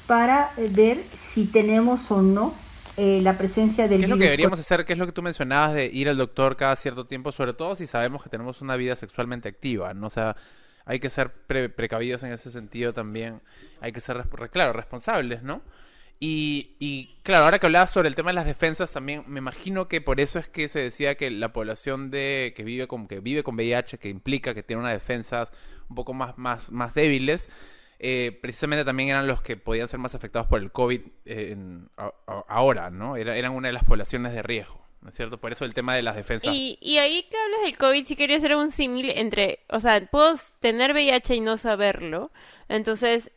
para ver si tenemos o no la presencia del virus. ¿Qué es lo que deberíamos hacer? ¿Qué es lo que tú mencionabas de ir al doctor cada cierto tiempo? Sobre todo si sabemos que tenemos una vida sexualmente activa, ¿no? O sea, hay que ser precavidos en ese sentido también. Hay que ser, claro, responsables, ¿no? Y claro, ahora que hablabas sobre el tema de las defensas, también me imagino que por eso es que se decía que la población que vive con VIH, que implica que tiene unas defensas un poco más débiles, precisamente también eran los que podían ser más afectados por el COVID ahora, ¿no? Eran una de las poblaciones de riesgo, ¿no es cierto? Por eso el tema de las defensas. Y ahí que hablas del COVID, sí quería hacer un símil entre, o sea, puedo tener VIH y no saberlo, entonces,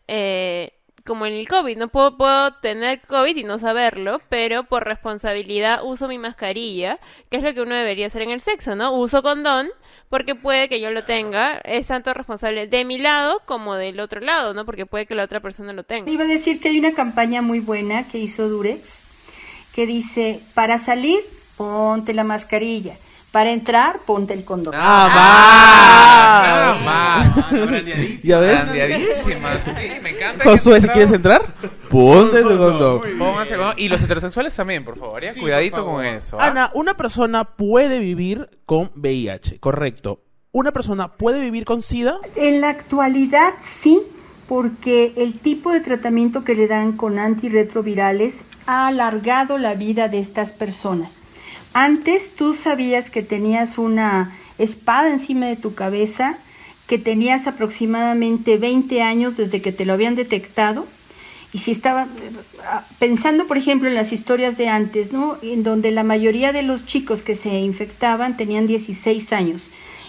como en el COVID, no puedo tener COVID y no saberlo, pero por responsabilidad uso mi mascarilla, que es lo que uno debería hacer en el sexo, ¿no? Uso condón, porque puede que yo lo tenga, es tanto responsable de mi lado como del otro lado, ¿no? Porque puede que la otra persona lo tenga. Iba a decir que hay una campaña muy buena que hizo Durex, que dice, para salir, ponte la mascarilla. Para entrar, ponte el condón. ¿Ya ves? Brandeadísima, sí, me encanta. Josué, si quieres entrar, ponte tu condón. Pónganse condón. Y los heterosexuales también, por favor, ¿ya? Sí, Cuidadito por favor. con eso. Ana, una persona puede vivir con VIH, correcto. ¿Una persona puede vivir con SIDA? En la actualidad sí, porque el tipo de tratamiento que le dan con antirretrovirales ha alargado la vida de estas personas. Antes tú sabías que tenías una espada encima de tu cabeza, que tenías aproximadamente 20 años desde que te lo habían detectado, y si estaba pensando, por ejemplo, en las historias de antes, ¿no? En donde la mayoría de los chicos que se infectaban tenían 16 años.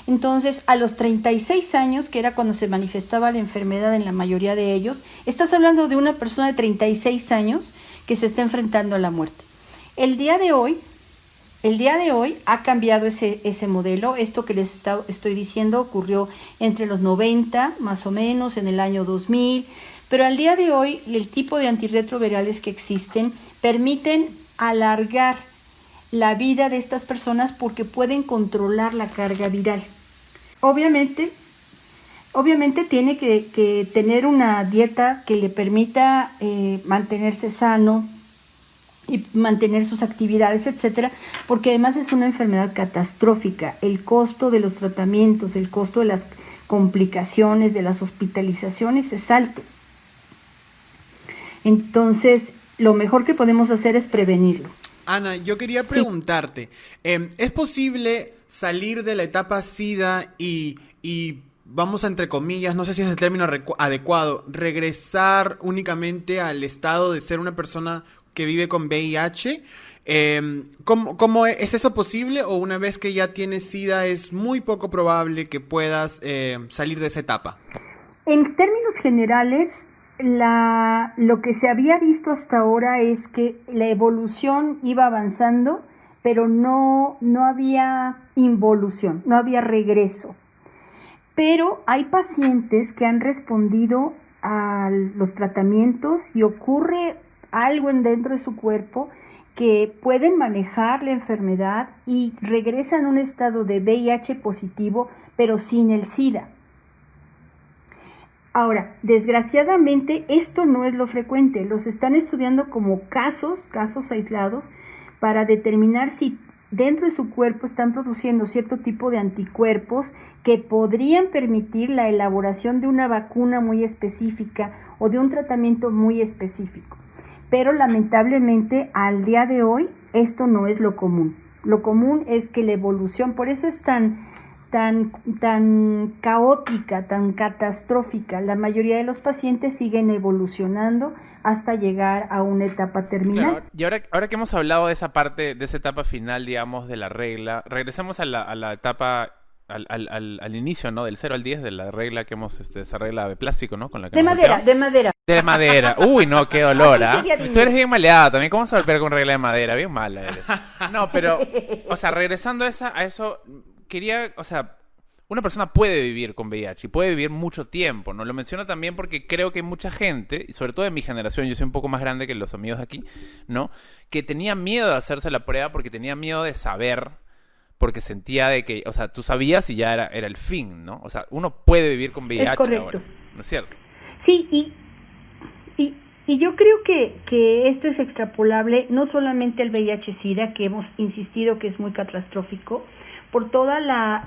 Entonces, a los 36 años, que era cuando se manifestaba la enfermedad en la mayoría de ellos, estás hablando de una persona de 36 años que se está enfrentando a la muerte. El día de hoy ha cambiado ese modelo. Esto que les estoy diciendo ocurrió entre los 90, más o menos, en el año 2000, pero al día de hoy el tipo de antirretrovirales que existen permiten alargar la vida de estas personas porque pueden controlar la carga viral. Obviamente tiene que tener una dieta que le permita mantenerse sano y mantener sus actividades, etcétera, porque además es una enfermedad catastrófica. El costo de los tratamientos, el costo de las complicaciones, de las hospitalizaciones es alto. Entonces, lo mejor que podemos hacer es prevenirlo. Ana, yo quería preguntarte, ¿es posible salir de la etapa SIDA y vamos a, entre comillas, no sé si es el término adecuado, regresar únicamente al estado de ser una persona que vive con VIH? ¿Cómo es eso posible? ¿O una vez que ya tienes SIDA es muy poco probable que puedas salir de esa etapa? En términos generales, lo que se había visto hasta ahora es que la evolución iba avanzando, pero no había involución, no había regreso. pero hay pacientes que han respondido a los tratamientos y ocurre algo dentro de su cuerpo que pueden manejar la enfermedad y regresan a un estado de VIH positivo, pero sin el SIDA. Ahora, desgraciadamente, esto no es lo frecuente. Los están estudiando como casos aislados, para determinar si dentro de su cuerpo están produciendo cierto tipo de anticuerpos que podrían permitir la elaboración de una vacuna muy específica o de un tratamiento muy específico. Pero lamentablemente al día de hoy esto no es lo común. Lo común es que la evolución, por eso es tan caótica, tan catastrófica. La mayoría de los pacientes siguen evolucionando hasta llegar a una etapa terminal. Claro, y ahora que hemos hablado de esa parte, de esa etapa final, digamos, de la regla, regresamos a la etapa, al inicio, ¿no? Del 0 al 10 de la regla que hemos, esa regla de plástico, ¿no? Con la que de madera. De madera. Uy, no, qué dolor, ¿ah? Tú eres bien maleada también. ¿Cómo vas a golpear con regla de madera? Bien mala eres. No, pero, o sea, regresando a eso, quería, o sea, una persona puede vivir con VIH y puede vivir mucho tiempo, ¿no? Lo menciono también porque creo que hay mucha gente, y sobre todo de mi generación, yo soy un poco más grande que los amigos de aquí, ¿no? Que tenía miedo de hacerse la prueba porque tenía miedo de saber, porque sentía de que, o sea, tú sabías y ya era el fin, ¿no? O sea, uno puede vivir con VIH ahora, ¿no es cierto? Sí, y yo creo que esto es extrapolable no solamente al VIH-Sida, que hemos insistido que es muy catastrófico, por toda la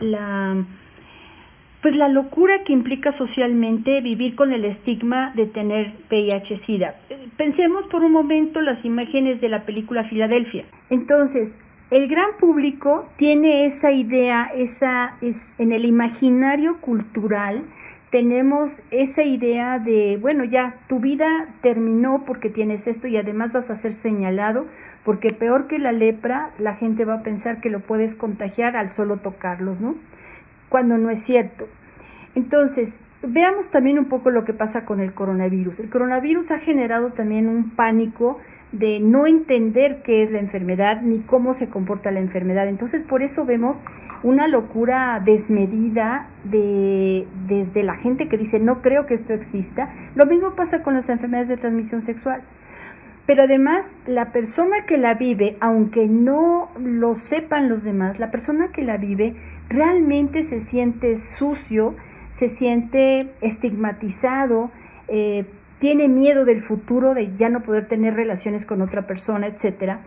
locura que implica socialmente vivir con el estigma de tener VIH-Sida. Pensemos por un momento las imágenes de la película Filadelfia. Entonces, el gran público tiene esa idea, en el imaginario cultural tenemos esa idea de, bueno, ya tu vida terminó porque tienes esto y además vas a ser señalado, porque peor que la lepra, la gente va a pensar que lo puedes contagiar al solo tocarlos, ¿no? Cuando no es cierto. Entonces, veamos también un poco lo que pasa con el coronavirus. El coronavirus ha generado también un pánico de no entender qué es la enfermedad ni cómo se comporta la enfermedad. Entonces, por eso vemos una locura desmedida desde la gente que dice, no creo que esto exista. Lo mismo pasa con las enfermedades de transmisión sexual. Pero además, la persona que la vive, aunque no lo sepan los demás, la persona que la vive realmente se siente sucio, se siente estigmatizado, tiene miedo del futuro, de ya no poder tener relaciones con otra persona, etcétera.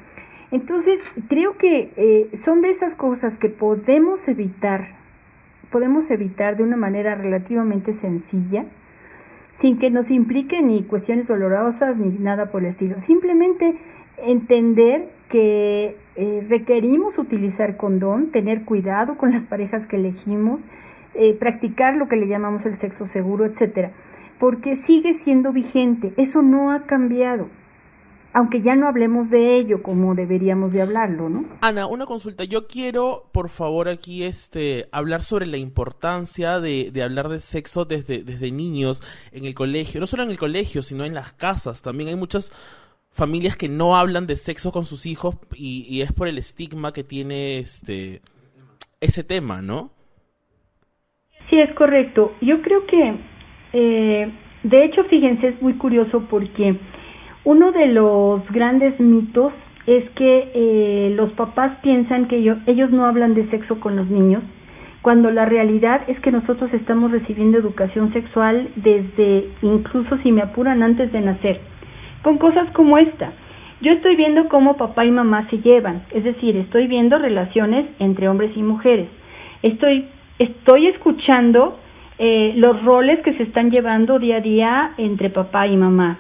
Entonces, creo que son de esas cosas que podemos evitar de una manera relativamente sencilla, sin que nos implique ni cuestiones dolorosas ni nada por el estilo. Simplemente entender que requerimos utilizar condón, tener cuidado con las parejas que elegimos, practicar lo que le llamamos el sexo seguro, etcétera, porque sigue siendo vigente, eso no ha cambiado, aunque ya no hablemos de ello como deberíamos de hablarlo, ¿no? Ana, una consulta, yo quiero, por favor, aquí hablar sobre la importancia de hablar de sexo desde niños en el colegio, no solo en el colegio, sino en las casas, también hay muchas familias que no hablan de sexo con sus hijos y es por el estigma que tiene ese tema, ¿no? Sí, es correcto. Yo creo que, de hecho, fíjense, es muy curioso porque uno de los grandes mitos es que los papás piensan que ellos no hablan de sexo con los niños, cuando la realidad es que nosotros estamos recibiendo educación sexual desde, incluso si me apuran, antes de nacer, con cosas como esta. Yo estoy viendo cómo papá y mamá se llevan, es decir, estoy viendo relaciones entre hombres y mujeres. Estoy escuchando los roles que se están llevando día a día entre papá y mamá.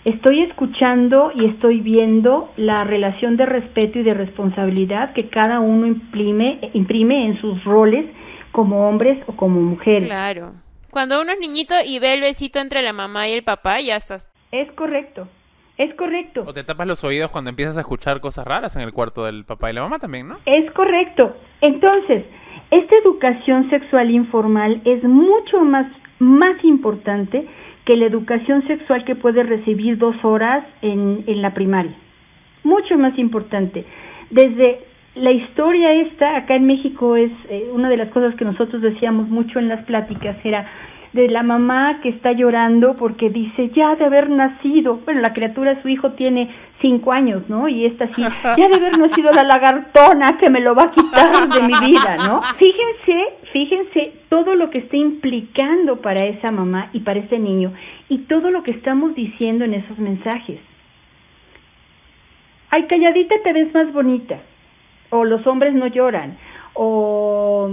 Estoy escuchando y estoy viendo la relación de respeto y de responsabilidad que cada uno imprime en sus roles como hombres o como mujeres. Claro. Cuando uno es niñito y ve el besito entre la mamá y el papá, ya estás. Es correcto. Es correcto. O te tapas los oídos cuando empiezas a escuchar cosas raras en el cuarto del papá y la mamá también, ¿no? Es correcto. Entonces, esta educación sexual informal es mucho más importante que la educación sexual que puedes recibir 2 horas en la primaria. Mucho más importante. Desde la historia esta, acá en México, es una de las cosas que nosotros decíamos mucho en las pláticas, era de la mamá que está llorando porque dice, ya de haber nacido, bueno, la criatura, su hijo tiene 5 años, ¿no? Y esta así, ya de haber nacido la lagartona que me lo va a quitar de mi vida, ¿no? Fíjense todo lo que está implicando para esa mamá y para ese niño, y todo lo que estamos diciendo en esos mensajes. Ay, calladita te ves más bonita, o los hombres no lloran, o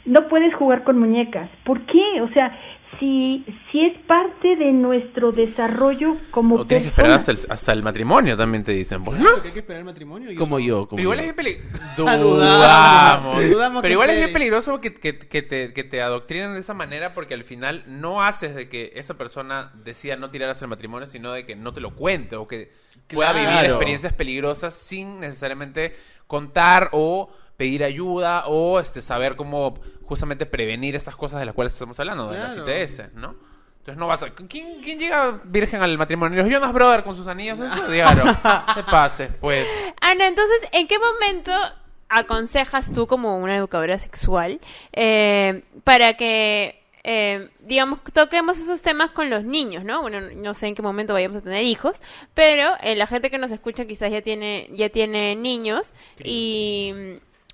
no puedes jugar con muñecas. ¿Por qué? O sea, si es parte de nuestro desarrollo como persona. O tienes que esperar hasta el matrimonio, también te dicen. Pues, claro, que hay que esperar el matrimonio. Como yo. Pero igual es bien peligroso. Dudamos. Pero igual es bien peligroso que te adoctrinen de esa manera, porque al final no haces de que esa persona decida no tirar hacia el matrimonio, sino de que no te lo cuente o que pueda vivir experiencias peligrosas sin necesariamente contar o pedir ayuda o saber cómo justamente prevenir estas cosas de las cuales estamos hablando, de las ITS, ¿no? Entonces no vas a... ¿Quién llega virgen al matrimonio? Los Jonas Brothers con sus anillos, eso, claro. Te pase, pues. Ana, entonces, ¿en qué momento aconsejas tú como una educadora sexual para que digamos, toquemos esos temas con los niños, ¿no? Bueno, no sé en qué momento vayamos a tener hijos, pero la gente que nos escucha quizás ya tiene niños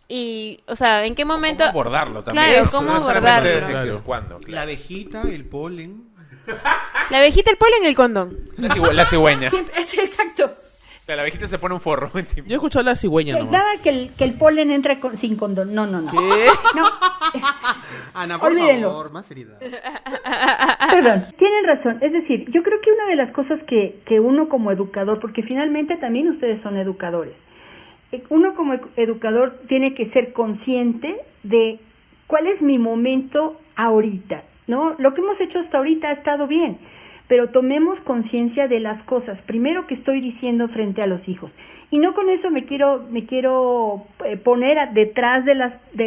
y, o sea, ¿en qué momento? ¿Cómo abordarlo también? Claro, ¿cómo abordarlo? Claro. ¿Cuándo? La abejita, el polen. La abejita, el polen, el condón. La cigüeña. Es exacto. La abejita se pone un forro encima. Yo he escuchado la cigüeña nomás. Nada que el polen entre sin condón. No. ¿Qué? No. Ana, por Olvídenlo. favor, más seriedad. Perdón, tienen razón. Es decir, yo creo que una de las cosas que uno como educador, porque finalmente también ustedes son educadores, uno como educador tiene que ser consciente de cuál es mi momento ahorita, ¿no? Lo que hemos hecho hasta ahorita ha estado bien, pero tomemos conciencia de las cosas, primero que estoy diciendo frente a los hijos. Y no con eso me quiero poner detrás de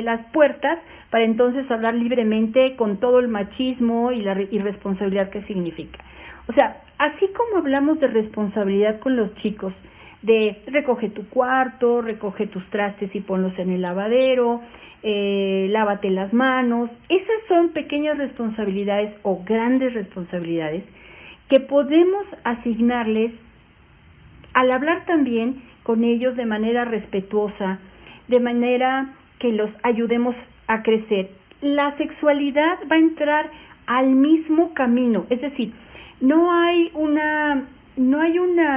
las puertas para entonces hablar libremente con todo el machismo y la irresponsabilidad que significa. O sea, así como hablamos de responsabilidad con los chicos, de recoge tu cuarto, recoge tus trastes y ponlos en el lavadero, lávate las manos, esas son pequeñas responsabilidades o grandes responsabilidades que podemos asignarles al hablar también con ellos de manera respetuosa, de manera que los ayudemos a crecer. La sexualidad va a entrar al mismo camino, es decir, no hay una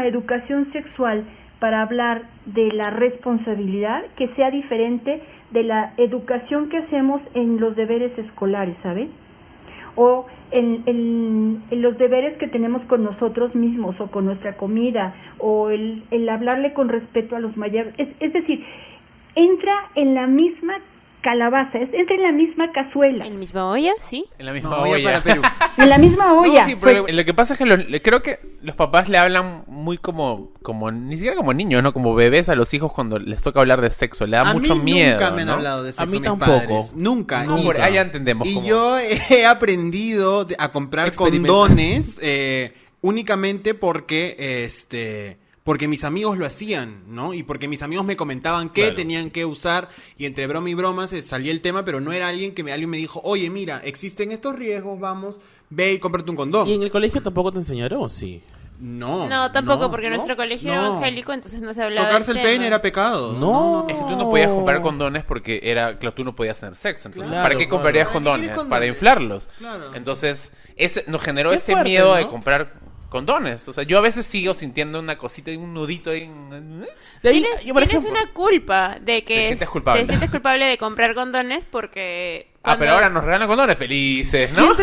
educación sexual para hablar de la responsabilidad que sea diferente de la educación que hacemos en los deberes escolares, ¿saben? O en los deberes que tenemos con nosotros mismos o con nuestra comida, o el hablarle con respeto a los mayores. Es decir, entra en la misma calabaza, entra en la misma cazuela. ¿En la misma olla? Sí. En la misma olla. Para Perú. En la misma olla. No, sí, pero lo que pasa es que creo que los papás le hablan muy como ni siquiera como niños, ¿no? Como bebés a los hijos cuando les toca hablar de sexo. Le da mucho miedo. Nunca me han ¿no? hablado de sexo. A mí mis tampoco. Padres. Nunca. No, ahí ya entendemos. Y cómo. yo he aprendido a comprar condones únicamente porque mis amigos lo hacían, ¿no? Y porque mis amigos me comentaban qué tenían que usar, y entre broma y broma salía el tema, pero no era alguien me dijo, oye, mira, existen estos riesgos, vamos, ve y cómprate un condón. ¿Y en el colegio tampoco te enseñaron? Sí. No, tampoco, porque nuestro colegio era evangélico, entonces no se hablaba Tocarse del el pene tema. era pecado. No. Es que tú no podías comprar condones porque claro, tú no podías tener sexo. Entonces, Claro, ¿para qué comprarías ¿Para qué condones? quieres Para condones? inflarlos. Claro. Entonces, nos generó Qué este fuerte, miedo ¿no? de comprar condones. O sea, yo a veces sigo sintiendo una cosita y un nudito ahí. De ahí, Tienes yo, por tienes ejemplo, una culpa de que Te sientes culpable. te sientes culpable de comprar condones porque Pero ahora nos regalan condones felices, ¿no?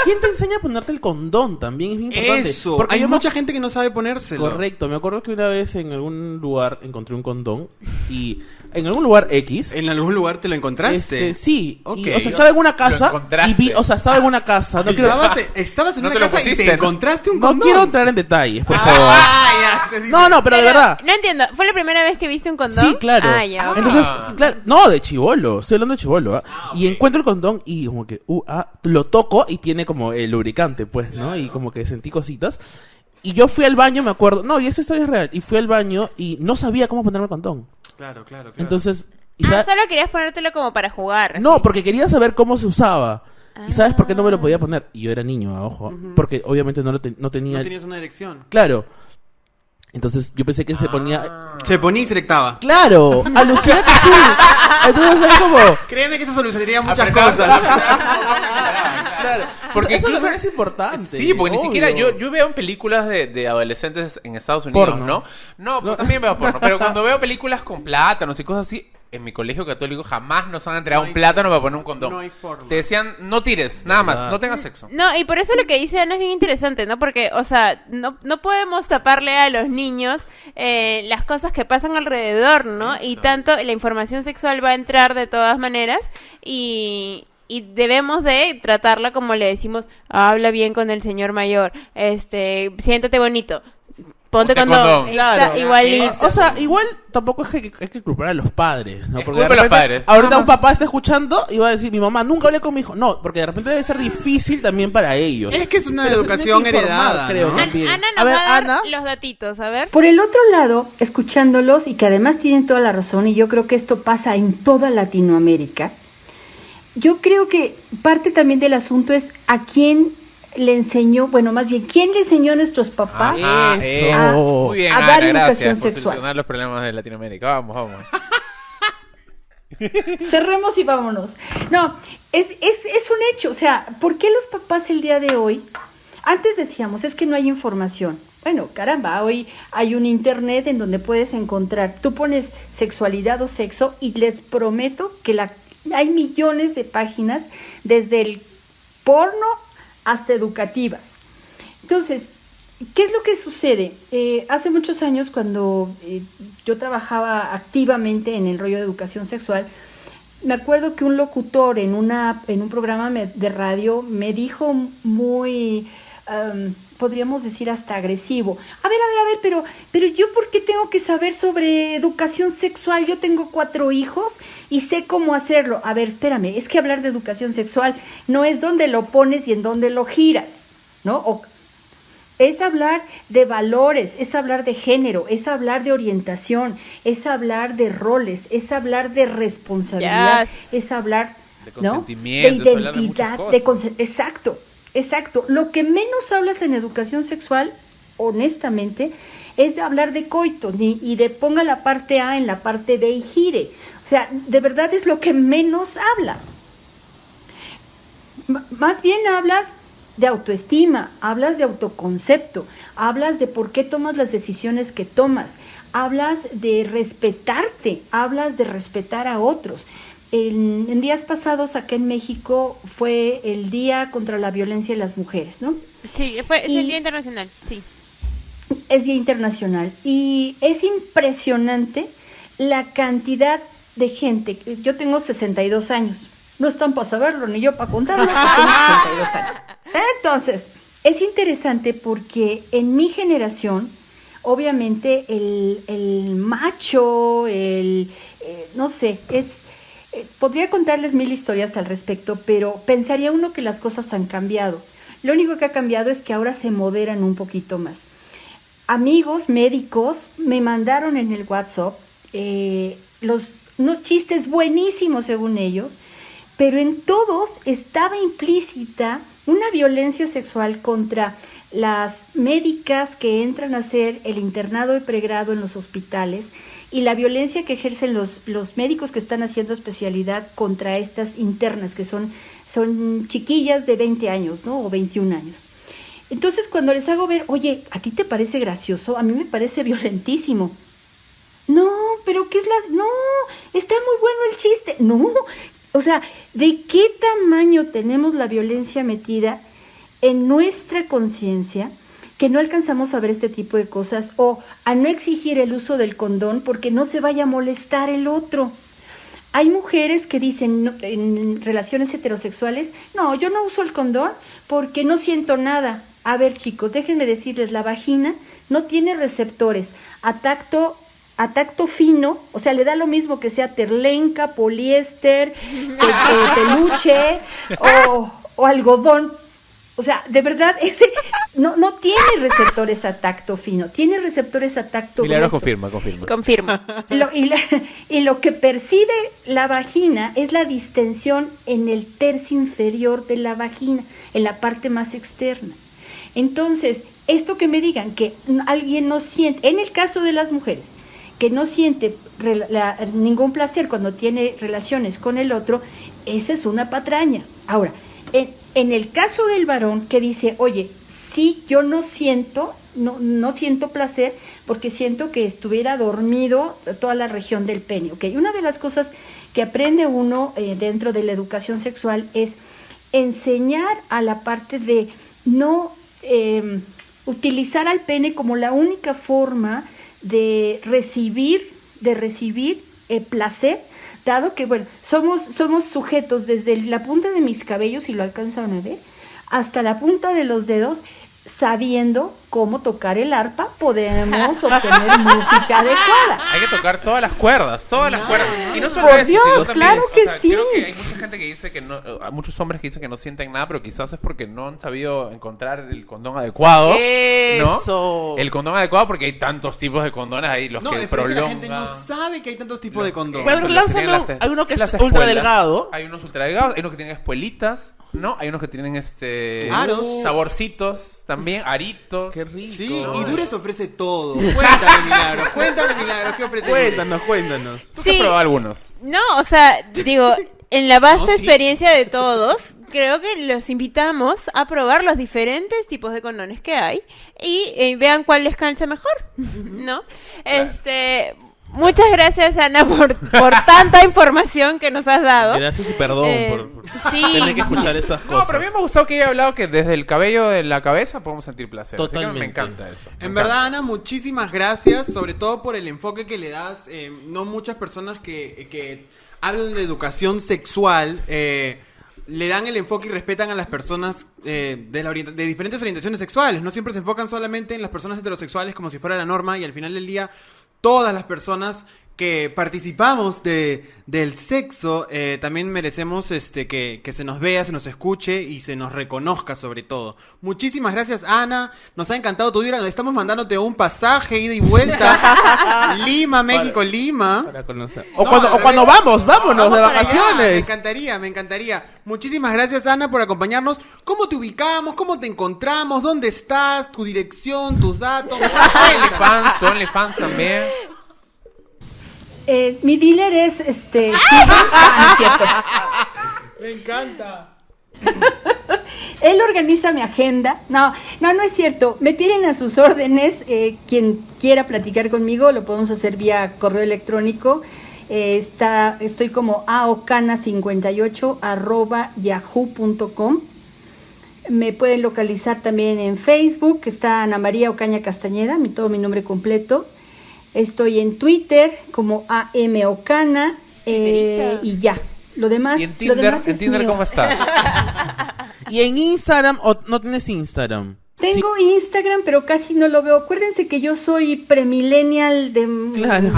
¿Quién te enseña a ponerte el condón? También es bien importante. Eso, Porque hay yo mucha gente que no sabe ponérselo. Correcto, me acuerdo que una vez en algún lugar encontré un condón y en algún lugar X. ¿En algún lugar te lo encontraste? Sí. Ok. Y, o sea, estaba en una casa encontraste. estaba en una casa. No quiero, Estabas en No una te lo casa y pusiste, te ¿no? encontraste un no condón. quiero entrar en detalles, por favor. Ah, ya, No, pero de verdad. No entiendo, ¿fue la primera vez que viste un condón? Sí, claro. Ah, ya. Entonces, claro, no, de chibolo, estoy hablando de chibolo, ¿ah? Y encuentro el condón y como que, lo toco y tiene como el lubricante, pues, ¿no? Y como que sentí cositas. Y yo fui al baño, me acuerdo. No, y esa historia es real. Y fui al baño y no sabía cómo ponerme el condón. Claro. Entonces... solo querías ponértelo como para jugar. No, porque quería saber cómo se usaba. ¿Y sabes por qué no me lo podía poner? Y yo era niño, ojo. Porque obviamente no tenía... No tenías una erección. Claro. Entonces yo pensé que se ponía... Se ponía y se erectaba. ¡Claro! Alucina que sí. Entonces es como... Créeme que eso solucionaría muchas cosas. Claro. Porque eso incluso también es importante. Sí, porque ni obvio. siquiera yo veo en películas de adolescentes en Estados Unidos, Porno. ¿no? No, también veo porno. Pero cuando veo películas con plátanos y cosas así, en mi colegio católico jamás nos han entregado un plátano para poner un condón. No hay forma. Te decían, no tires, nada más, no tengas sexo. No, y por eso lo que dice Ana es bien interesante, ¿no? Porque, o sea, no podemos taparle a los niños las cosas que pasan alrededor, ¿no? Eso. Y tanto la información sexual va a entrar de todas maneras y debemos de tratarla como le decimos, habla bien con el señor mayor, siéntate bonito. Ponte condón. Claro. Igualito. O sea, igual tampoco es que culpar a los padres, ¿no? Es Porque culpa de los padres. ahorita Nada un más. papá está escuchando y va a decir, mi mamá nunca hablé con mi hijo. No, porque de repente debe ser difícil también para ellos. Es que es una Pero se educación tiene que informar, heredada, creo, ¿no? también. Ana A nos ver, va a dar Ana. los datitos, a ver. Por el otro lado, escuchándolos, y que además tienen toda la razón, y yo creo que esto pasa en toda Latinoamérica, yo creo que parte también del asunto es a quién le enseñó, bueno, más bien, ¿quién le enseñó a nuestros papás Eso. Muy bien, a dar Ana, gracias educación por sexual? solucionar los problemas de Latinoamérica. Vamos. Cerremos y vámonos. No, es un hecho, o sea, ¿por qué los papás el día de hoy? Antes decíamos, es que no hay información. Bueno, caramba, hoy hay un internet en donde puedes encontrar, tú pones sexualidad o sexo y les prometo que hay millones de páginas, desde el porno hasta educativas. Entonces, ¿qué es lo que sucede? Hace muchos años, cuando yo trabajaba activamente en el rollo de educación sexual, me acuerdo que un locutor en un programa de radio me dijo muy, podríamos decir hasta agresivo, a ver, pero yo ¿por qué tengo que saber sobre educación sexual? Yo tengo 4 hijos y sé cómo hacerlo. A ver, espérame, es que hablar de educación sexual no es dónde lo pones y en dónde lo giras, ¿no? Es hablar de valores, es hablar de género, es hablar de orientación, es hablar de roles, es hablar de responsabilidad, es hablar De ¿no? consentimiento, de es hablar de muchas identidad, cosas. Exacto. Lo que menos hablas en educación sexual, honestamente, es de hablar de coito y de ponga la parte A en la parte B y gire. O sea, de verdad es lo que menos hablas. Más bien hablas de autoestima, hablas de autoconcepto, hablas de por qué tomas las decisiones que tomas, hablas de respetarte, hablas de respetar a otros. En días pasados acá en México fue el Día contra la Violencia en las Mujeres, ¿no? Sí, es el Día Internacional, sí. Es Día Internacional y es impresionante la cantidad de gente. Yo tengo 62 años, no están para saberlo ni yo para contarlo, tengo 62 años. Entonces, es interesante porque en mi generación, obviamente el macho, no sé, podría contarles 1000 historias al respecto, pero pensaría uno que las cosas han cambiado. Lo único que ha cambiado es que ahora se moderan un poquito más. Amigos médicos me mandaron en el WhatsApp unos chistes buenísimos según ellos, pero en todos estaba implícita una violencia sexual contra las médicas que entran a hacer el internado y pregrado en los hospitales y la violencia que ejercen los médicos que están haciendo especialidad contra estas internas, que son chiquillas de 20 años, ¿no? O 21 años. Entonces, cuando les hago ver, oye, ¿a ti te parece gracioso? A mí me parece violentísimo. No, pero ¿qué es no, está muy bueno el chiste. No, o sea, ¿de qué tamaño tenemos la violencia metida en nuestra conciencia que no alcanzamos a ver este tipo de cosas o a no exigir el uso del condón porque no se vaya a molestar el otro? Hay mujeres que dicen no, en relaciones heterosexuales, no, yo no uso el condón porque no siento nada. A ver, chicos, déjenme decirles, la vagina no tiene receptores a tacto fino, o sea, le da lo mismo que sea terlenca, poliéster, peluche o algodón. O sea, de verdad, ese no tiene receptores a tacto fino, tiene receptores a tacto Milagros grueso. confirma. Y lo que percibe la vagina es la distensión en el tercio inferior de la vagina, en la parte más externa. Entonces, esto que me digan que alguien no siente, en el caso de las mujeres, que no siente ningún placer cuando tiene relaciones con el otro, esa es una patraña. Ahora, en el caso del varón que dice, oye, sí, yo no siento placer porque siento que estuviera dormido toda la región del pene. Okay. Una de las cosas que aprende uno dentro de la educación sexual es enseñar a la parte de no utilizar al pene como la única forma de recibir placer, dado que, bueno, somos sujetos desde la punta de mis cabellos, si lo alcanzan a ver, hasta la punta de los dedos, sabiendo cómo tocar el arpa, podemos obtener música adecuada. Hay que tocar todas las cuerdas. Y no solo Por eso, Dios, sino también, claro que sí. creo que hay mucha gente que dice que no, muchos hombres que dicen que no sienten nada, pero quizás es porque no han sabido encontrar el condón adecuado. ¡Eso! ¿No? El condón adecuado, porque hay tantos tipos de condones ahí, los que es prolongan. la gente no sabe que hay tantos tipos de condones. Pero lánzame, hay uno que es las ultra espuelas. delgado. Hay unos ultra delgados, hay unos que tienen espuelitas, ¿no? Hay unos que tienen Aros. saborcitos también, aritos. Qué rico. Sí, y Durex ofrece todo. Cuéntame, Milagros, ¿qué ofrece? Cuéntanos. ¿Tú que has probado algunos? No, o sea, digo, en la vasta No, sí. experiencia de todos, creo que los invitamos a probar los diferentes tipos de condones que hay y vean cuál les calza mejor, ¿no? Claro. Muchas gracias, Ana, por tanta información que nos has dado. Gracias y perdón por sí. tener que escuchar estas cosas. No, pero a mí me ha gustado que haya hablado que desde el cabello de la cabeza podemos sentir placer. Así que Totalmente. me encanta eso. En verdad, Ana, muchísimas gracias, sobre todo por el enfoque que le das. No muchas personas que hablan de educación sexual le dan el enfoque y respetan a las personas de diferentes orientaciones sexuales. No siempre se enfocan solamente en las personas heterosexuales como si fuera la norma, y al final del día todas las personas que participamos del sexo también merecemos que se nos vea, se nos escuche y se nos reconozca sobre todo. Muchísimas gracias, Ana. Nos ha encantado tu vida. Estamos mandándote un pasaje, ida y vuelta. Lima, México, Lima. Para conocer. Cuando vámonos de vacaciones. Allá. Me encantaría. Muchísimas gracias, Ana, por acompañarnos. ¿Cómo te ubicamos? ¿Cómo te encontramos? ¿Dónde estás? ¿Tu dirección? ¿Tus datos? Tu OnlyFans también. Mi dealer es no es cierto. Me encanta. Él organiza mi agenda. No es cierto. Me tienen a sus órdenes. Quien quiera platicar conmigo lo podemos hacer vía correo electrónico. Estoy como aocana58@yahoo.com. Me pueden localizar también en Facebook. Está Ana María Ocaña Castañeda, todo mi nombre completo. Estoy en Twitter como AMOcana y ya. Lo demás. ¿Y en Tinder mío. cómo estás? ¿Y en Instagram o no tienes Instagram? Tengo Instagram, pero casi no lo veo. Acuérdense que yo soy premillennial de... Claro.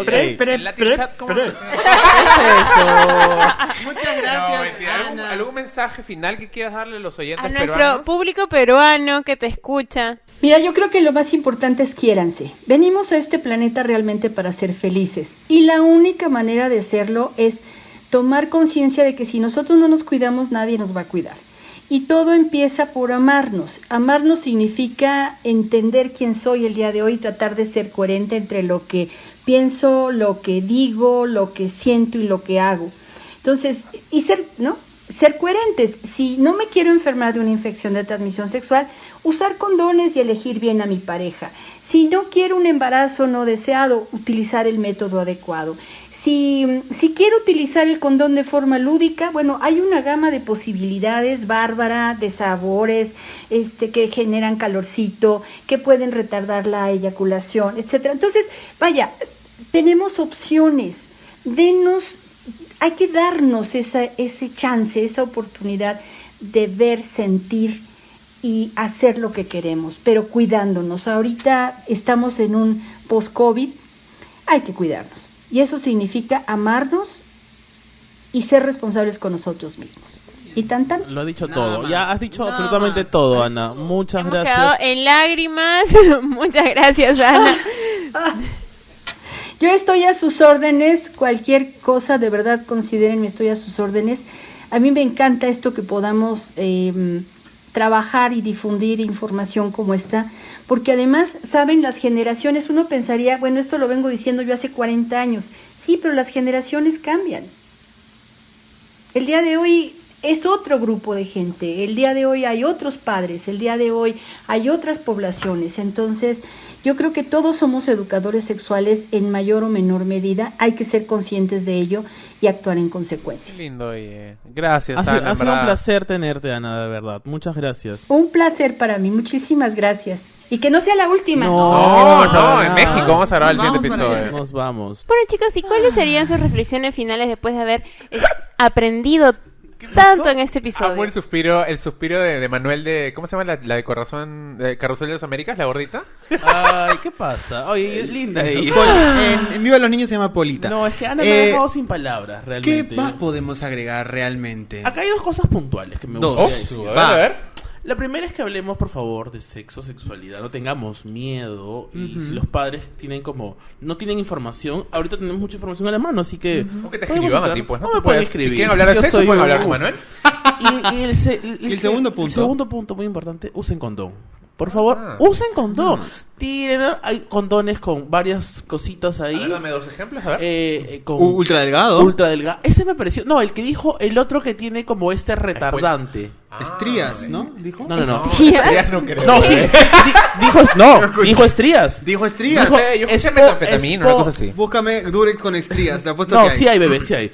Ok. ¿El Latin chat cómo ¿Qué es eso? Muchas gracias, mentira. Ana. ¿Algún mensaje final que quieras darle a los oyentes A nuestro peruanos? público peruano que te escucha. Mira, yo creo que lo más importante es quiéranse. Venimos a este planeta realmente para ser felices. Y la única manera de hacerlo es tomar conciencia de que si nosotros no nos cuidamos, nadie nos va a cuidar. Y todo empieza por amarnos. Amarnos significa entender quién soy el día de hoy, tratar de ser coherente entre lo que pienso, lo que digo, lo que siento y lo que hago. Entonces, ser coherentes. Si no me quiero enfermar de una infección de transmisión sexual, usar condones y elegir bien a mi pareja. Si no quiero un embarazo no deseado, utilizar el método adecuado. Si quiero utilizar el condón de forma lúdica, bueno, hay una gama de posibilidades bárbara, de sabores, que generan calorcito, que pueden retardar la eyaculación, etcétera. Entonces, vaya, tenemos opciones. Hay que darnos ese chance, esa oportunidad de ver, sentir y hacer lo que queremos, pero cuidándonos. Ahorita estamos en un post-COVID, hay que cuidarnos. Y eso significa amarnos y ser responsables con nosotros mismos. Y tan. Lo ha dicho Nada todo. más. Ya has dicho Nada absolutamente más. todo, Ana. Muchas Hemos gracias. quedado en lágrimas. Muchas gracias, Ana. Yo estoy a sus órdenes, cualquier cosa, de verdad considérenme, estoy a sus órdenes. A mí me encanta esto que podamos trabajar y difundir información como esta, porque además, saben, las generaciones, uno pensaría, bueno, esto lo vengo diciendo yo hace 40 años, sí, pero las generaciones cambian. El día de hoy es otro grupo de gente, el día de hoy hay otros padres, el día de hoy hay otras poblaciones, entonces yo creo que todos somos educadores sexuales en mayor o menor medida, hay que ser conscientes de ello y actuar en consecuencia. Qué lindo, oye. Gracias, Ha Ana, en sido un verdad. placer tenerte, Ana, de verdad. Muchas gracias. Un placer para mí, muchísimas gracias. Y que no sea la última. No, para en nada. México vamos a grabar el Vamos siguiente para allá. episodio. Nos vamos. Bueno, chicos, ¿y cuáles serían sus reflexiones finales después de haber aprendido tanto en este episodio? Amo el suspiro de Manuel de... ¿Cómo se llama la de Corazón? De Carrusel de las Américas, la gordita. Ay, ¿qué pasa? Oye, es linda ella. En Viva los Niños se llama Polita. No, es que Ana me ha dejado sin palabras, ¿Qué realmente. más podemos agregar realmente? Acá hay dos cosas puntuales que me Dos. gustaría decir. a ver, a ver. La primera es que hablemos, por favor, de sexo, sexualidad. No tengamos miedo. Y si los padres tienen no tienen información, ahorita tenemos mucha información a la mano, así que... ¿Cómo que te podemos escriban a entrar. ti, pues? No Tú me pueden puedes- escribir. Si quieren hablar de Yo sexo, soy pueden un- hablar con Manuel. Y el segundo punto. El segundo punto muy importante, usen condón. Por favor, Ah. usen condón. Tienen, hay condones con varias cositas A ahí. ver, dame 2 ejemplos, a ver. Con Ultra delgado. ultra delgado. Ese me pareció... No, el que dijo el otro que tiene como este retardante. Estrías, ¿no? ¿Dijo? No, no, no. Estrías no creo. No, sí. Dijo estrías. Dijo estrías. No sé, yo escuché Expo- metanfetamina, una cosa así. Búscame Durex con estrías. Te apuesto No, que hay. sí hay, bebé, sí hay.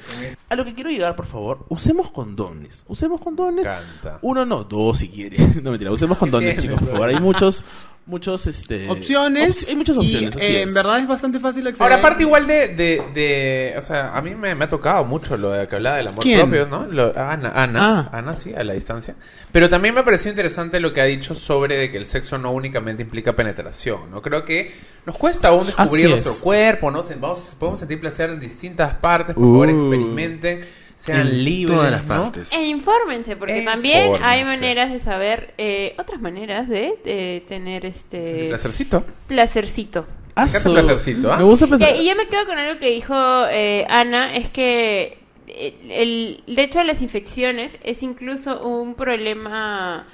A lo que quiero llegar, por favor, usemos condones. Usemos condones. Canta. Uno no, dos si quiere. No, mentira, usemos condones, chicos, por favor. Hay muchos Opciones. hay muchas opciones, Y, así es. en verdad es bastante fácil acceder. Ahora, aparte igual o sea, a mí me ha tocado mucho lo de que hablaba del amor ¿Quién? propio, ¿no? Ah. Ana, sí, a la distancia. Pero también me pareció interesante lo que ha dicho sobre de que el sexo no únicamente implica penetración, ¿no? Creo que nos cuesta aún descubrir Así nuestro es. cuerpo, ¿no? Podemos sentir placer en distintas partes, por favor, experimenten, sean En libres, todas las ¿no? partes. E infórmense, porque E también hay infórmense. maneras de saber, otras maneras de tener Placercito. placercito. Fíjate, placercito, ¿ah? Me gusta pensar. Y yo me quedo con algo que dijo Ana, es que de hecho las infecciones es incluso un problema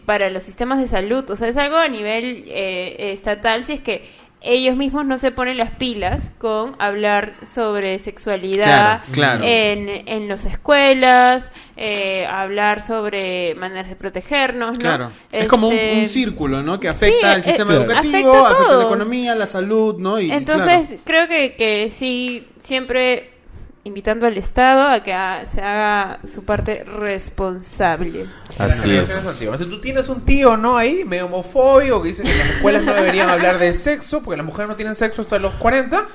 para los sistemas de salud, o sea, es algo a nivel estatal, si es que ellos mismos no se ponen las pilas con hablar sobre sexualidad Claro, claro. en las escuelas, hablar sobre maneras de protegernos, ¿no? Claro. Es como un círculo, ¿no? Que afecta Sí, al sistema claro. educativo, afecta a afecta a la todos. economía, la salud, ¿no? Y, Entonces, creo que sí, siempre invitando al Estado a que se haga su parte responsable. Así es. Entonces, tú tienes un tío, ¿no? Ahí, medio homofóbico, que dice que las escuelas no deberían hablar de sexo, porque las mujeres no tienen sexo hasta los 40,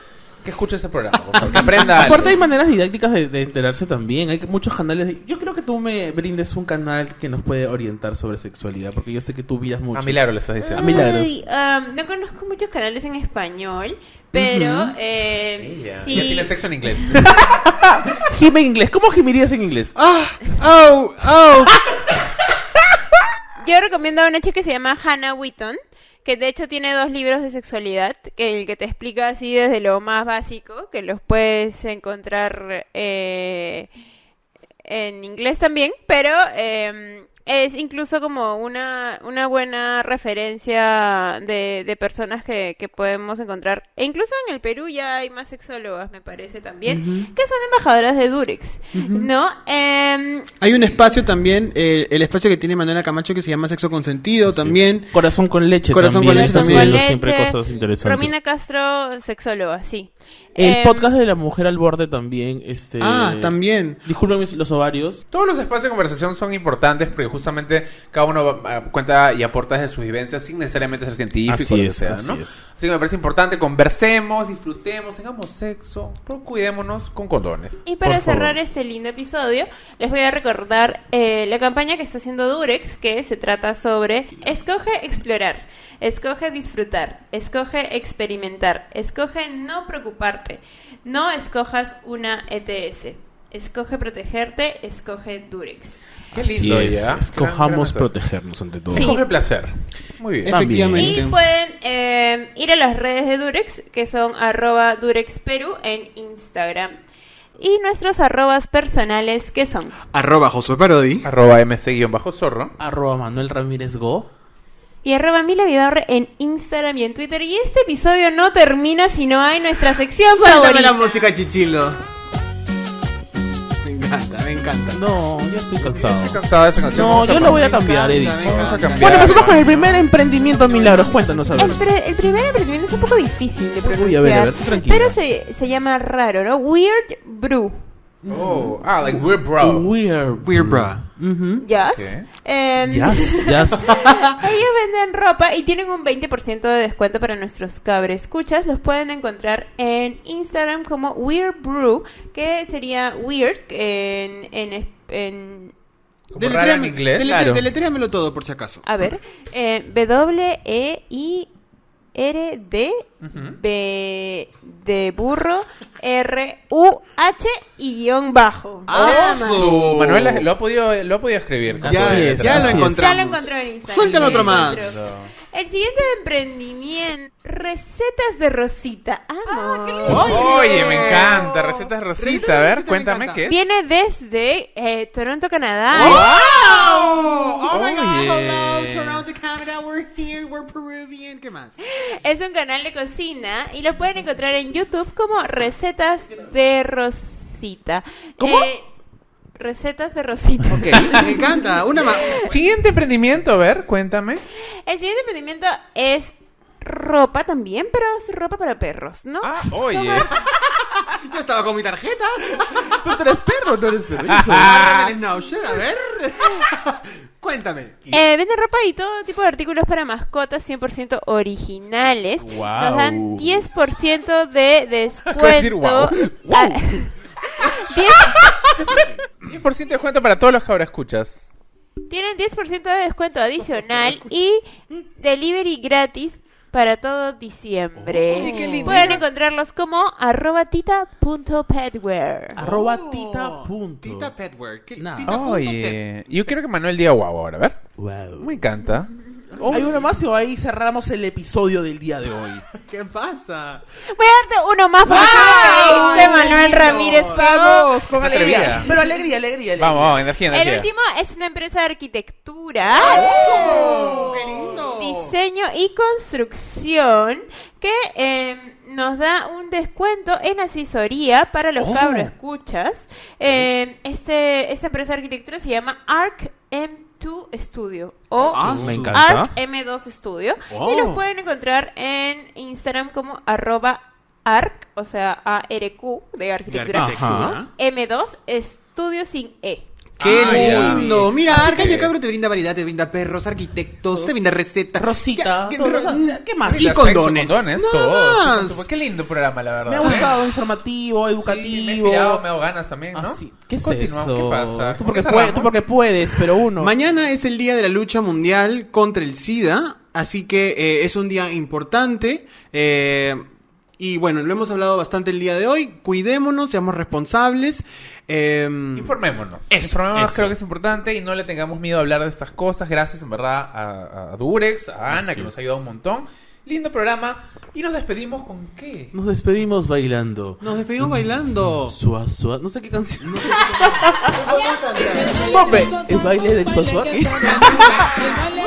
que escuche ese programa, por favor, que aprenda algo. Aparte hay maneras didácticas de enterarse también. Hay muchos canales. Yo creo que tú me brindes un canal que nos puede orientar sobre sexualidad, porque yo sé que tú miras mucho. A Milagro le estás diciendo. A Milagros. Ay, no conozco muchos canales en español, pero Ella sí. tiene sexo en inglés. Gime en inglés. ¿Cómo gimirías en inglés? ¡Au! Yo recomiendo a una chica que se llama Hannah Wheaton, que de hecho tiene 2 libros de sexualidad, que el que te explica así desde lo más básico, que los puedes encontrar en inglés también, pero es incluso como una buena referencia de personas que podemos encontrar. E incluso en el Perú ya hay más sexólogas, me parece también, que son embajadoras de Durex, ¿no? Hay un espacio también, el espacio que tiene Manuela Camacho que se llama Sexo Consentido también. Corazón con leche Corazón también. con leche Está también. subiendo Con siempre leche, cosas interesantes. Romina Castro, sexóloga, sí. El podcast de la mujer al borde también. También. Disculpen los ovarios. Todos los espacios de conversación son importantes porque justamente cada uno cuenta y aporta desde sus vivencias sin necesariamente ser científico Así o lo que es, sea, así ¿no? es. Así que me parece importante, conversemos, disfrutemos, tengamos sexo, pero cuidémonos con condones. Y para Por favor. cerrar este lindo episodio, les voy a recordar la campaña que está haciendo Durex, que se trata sobre escoge explorar, escoge disfrutar, escoge experimentar, escoge no preocuparte, no escojas una ETS. escoge protegerte, escoge Durex. Qué lindo. Así es, ya. escojamos Gran protegernos ante todo. Sí. Escoge placer. Muy bien. Efectivamente. Y pueden ir a las redes de Durex, que son @DurexPerú en Instagram. Y nuestros arrobas personales, que son @Josué Parodi. @MC_zorro. @Manuel Ramírez Go. y @Milavidorre en Instagram y en Twitter. Y este episodio no termina si no hay nuestra sección Suéltame favorita. la música, Chichilo. Me encanta. No, ya estoy cansado. Estoy cansado de esa canción. No, Vamos a yo lo voy a Me cambiar, encanta, Eddie. me Vamos a encanta. cambiar. Bueno, empezamos con el primer emprendimiento Milagros. Cuéntanos, a ver. El primer emprendimiento es un poco difícil de pronunciar. Uy, a ver, tú tranquila. Pero se llama raro, ¿no? Weird Brew. Oh, like we're bro. Weird. Weird bra. ¿Ya? ¿Qué? Yes. Ellos venden ropa y tienen un 20% de descuento para nuestros cabrescuchas. Los pueden encontrar en Instagram como Weird Brew, que sería weird en Como raro en inglés. claro. Deletréamelo todo, por si acaso. a ver, WEIRD B de burro RUH y _. Manuel lo ha podido escribir. Ya, Así es, ya lo así es. encontramos. Ya lo encontró en Instagram. Suéltame otro Ya lo más. encontró. El siguiente emprendimiento, recetas de Rosita. Oye, me encanta. Recetas Rosita. A ver, me cuéntame encanta. qué es. Viene desde Toronto, Canadá. Oh my God, Oye. hello, Toronto, Canada, we're here, we're Peruvian. ¿Qué más? Es un canal de cocina y lo pueden encontrar en YouTube como Recetas de Rosita. ¿Cómo? Recetas de Rosita. Me encanta. Una más. Siguiente emprendimiento, a ver, cuéntame. El siguiente emprendimiento es ropa también, pero es ropa para perros, ¿no? Ah, oye. Yo estaba con mi tarjeta. Pero tú eres perro, no eres perro. Yo soy- No, shit, a ver. Cuéntame. Venden ropa y todo tipo de artículos para mascotas 100% originales. Guau. Nos dan 10% de Acabo de descuento. decir guau. Ah, 10% de descuento para todos los que ahora escuchas. Tienen 10% de descuento adicional y delivery gratis para todo diciembre. Oye, qué lindo. Pueden encontrarlos como @tita.petwear. @tita. Tita Petwear. No. Tita punto Oye, yo quiero que Manuel diga guau ahora, a ver. Wow. Me encanta. ¿Hay uno más o ahí cerramos el episodio del día de hoy? ¿Qué pasa? Voy a darte uno más porque dice Manuel Ramírez. Vamos, con Es alegría. atrevida. Pero alegría. Vamos, energía. El último es una empresa de arquitectura, ¡Qué lindo! diseño y construcción que nos da un descuento en asesoría para los cabros escuchas. Esta empresa de arquitectura se llama Arc M2 Studio o Me encanta. Arc M2 Studio Oh. y los pueden encontrar en Instagram como @arc, o sea ARQ de arquitectura. Ajá. M2 Estudio sin E. ¡Qué ya. lindo! Mira, Así Arcadia que- Cabro te brinda variedad, te brinda perros, arquitectos, te brinda recetas. Rosita. ¿Qué, todo, ¿Qué más? Y Sexo, condones. Nada Nada más. más. Qué lindo programa, la verdad. Me ha gustado, informativo, Sí, me he educativo. inspirado, me ha dado ganas también, ¿no? Así. ¿Qué es Continuamos, eso? ¿Qué pasa? Tú ¿Con qué porque cerramos? puedes, pero uno. Mañana es el día de la lucha mundial contra el SIDA, así que es un día importante. Y bueno, lo hemos hablado bastante el día de hoy. Cuidémonos, seamos responsables. Informémonos. Informémonos, eso. creo que es importante y no le tengamos miedo a hablar de estas cosas. Gracias, en verdad, a Durex, a Ana, Así que es. nos ha ayudado un montón. Lindo programa. Y nos despedimos con ¿qué? Nos despedimos bailando. Nos despedimos bailando. Suá, suá. No sé qué canción. Bombe. El baile del suá, suá. ¿Qué? El baile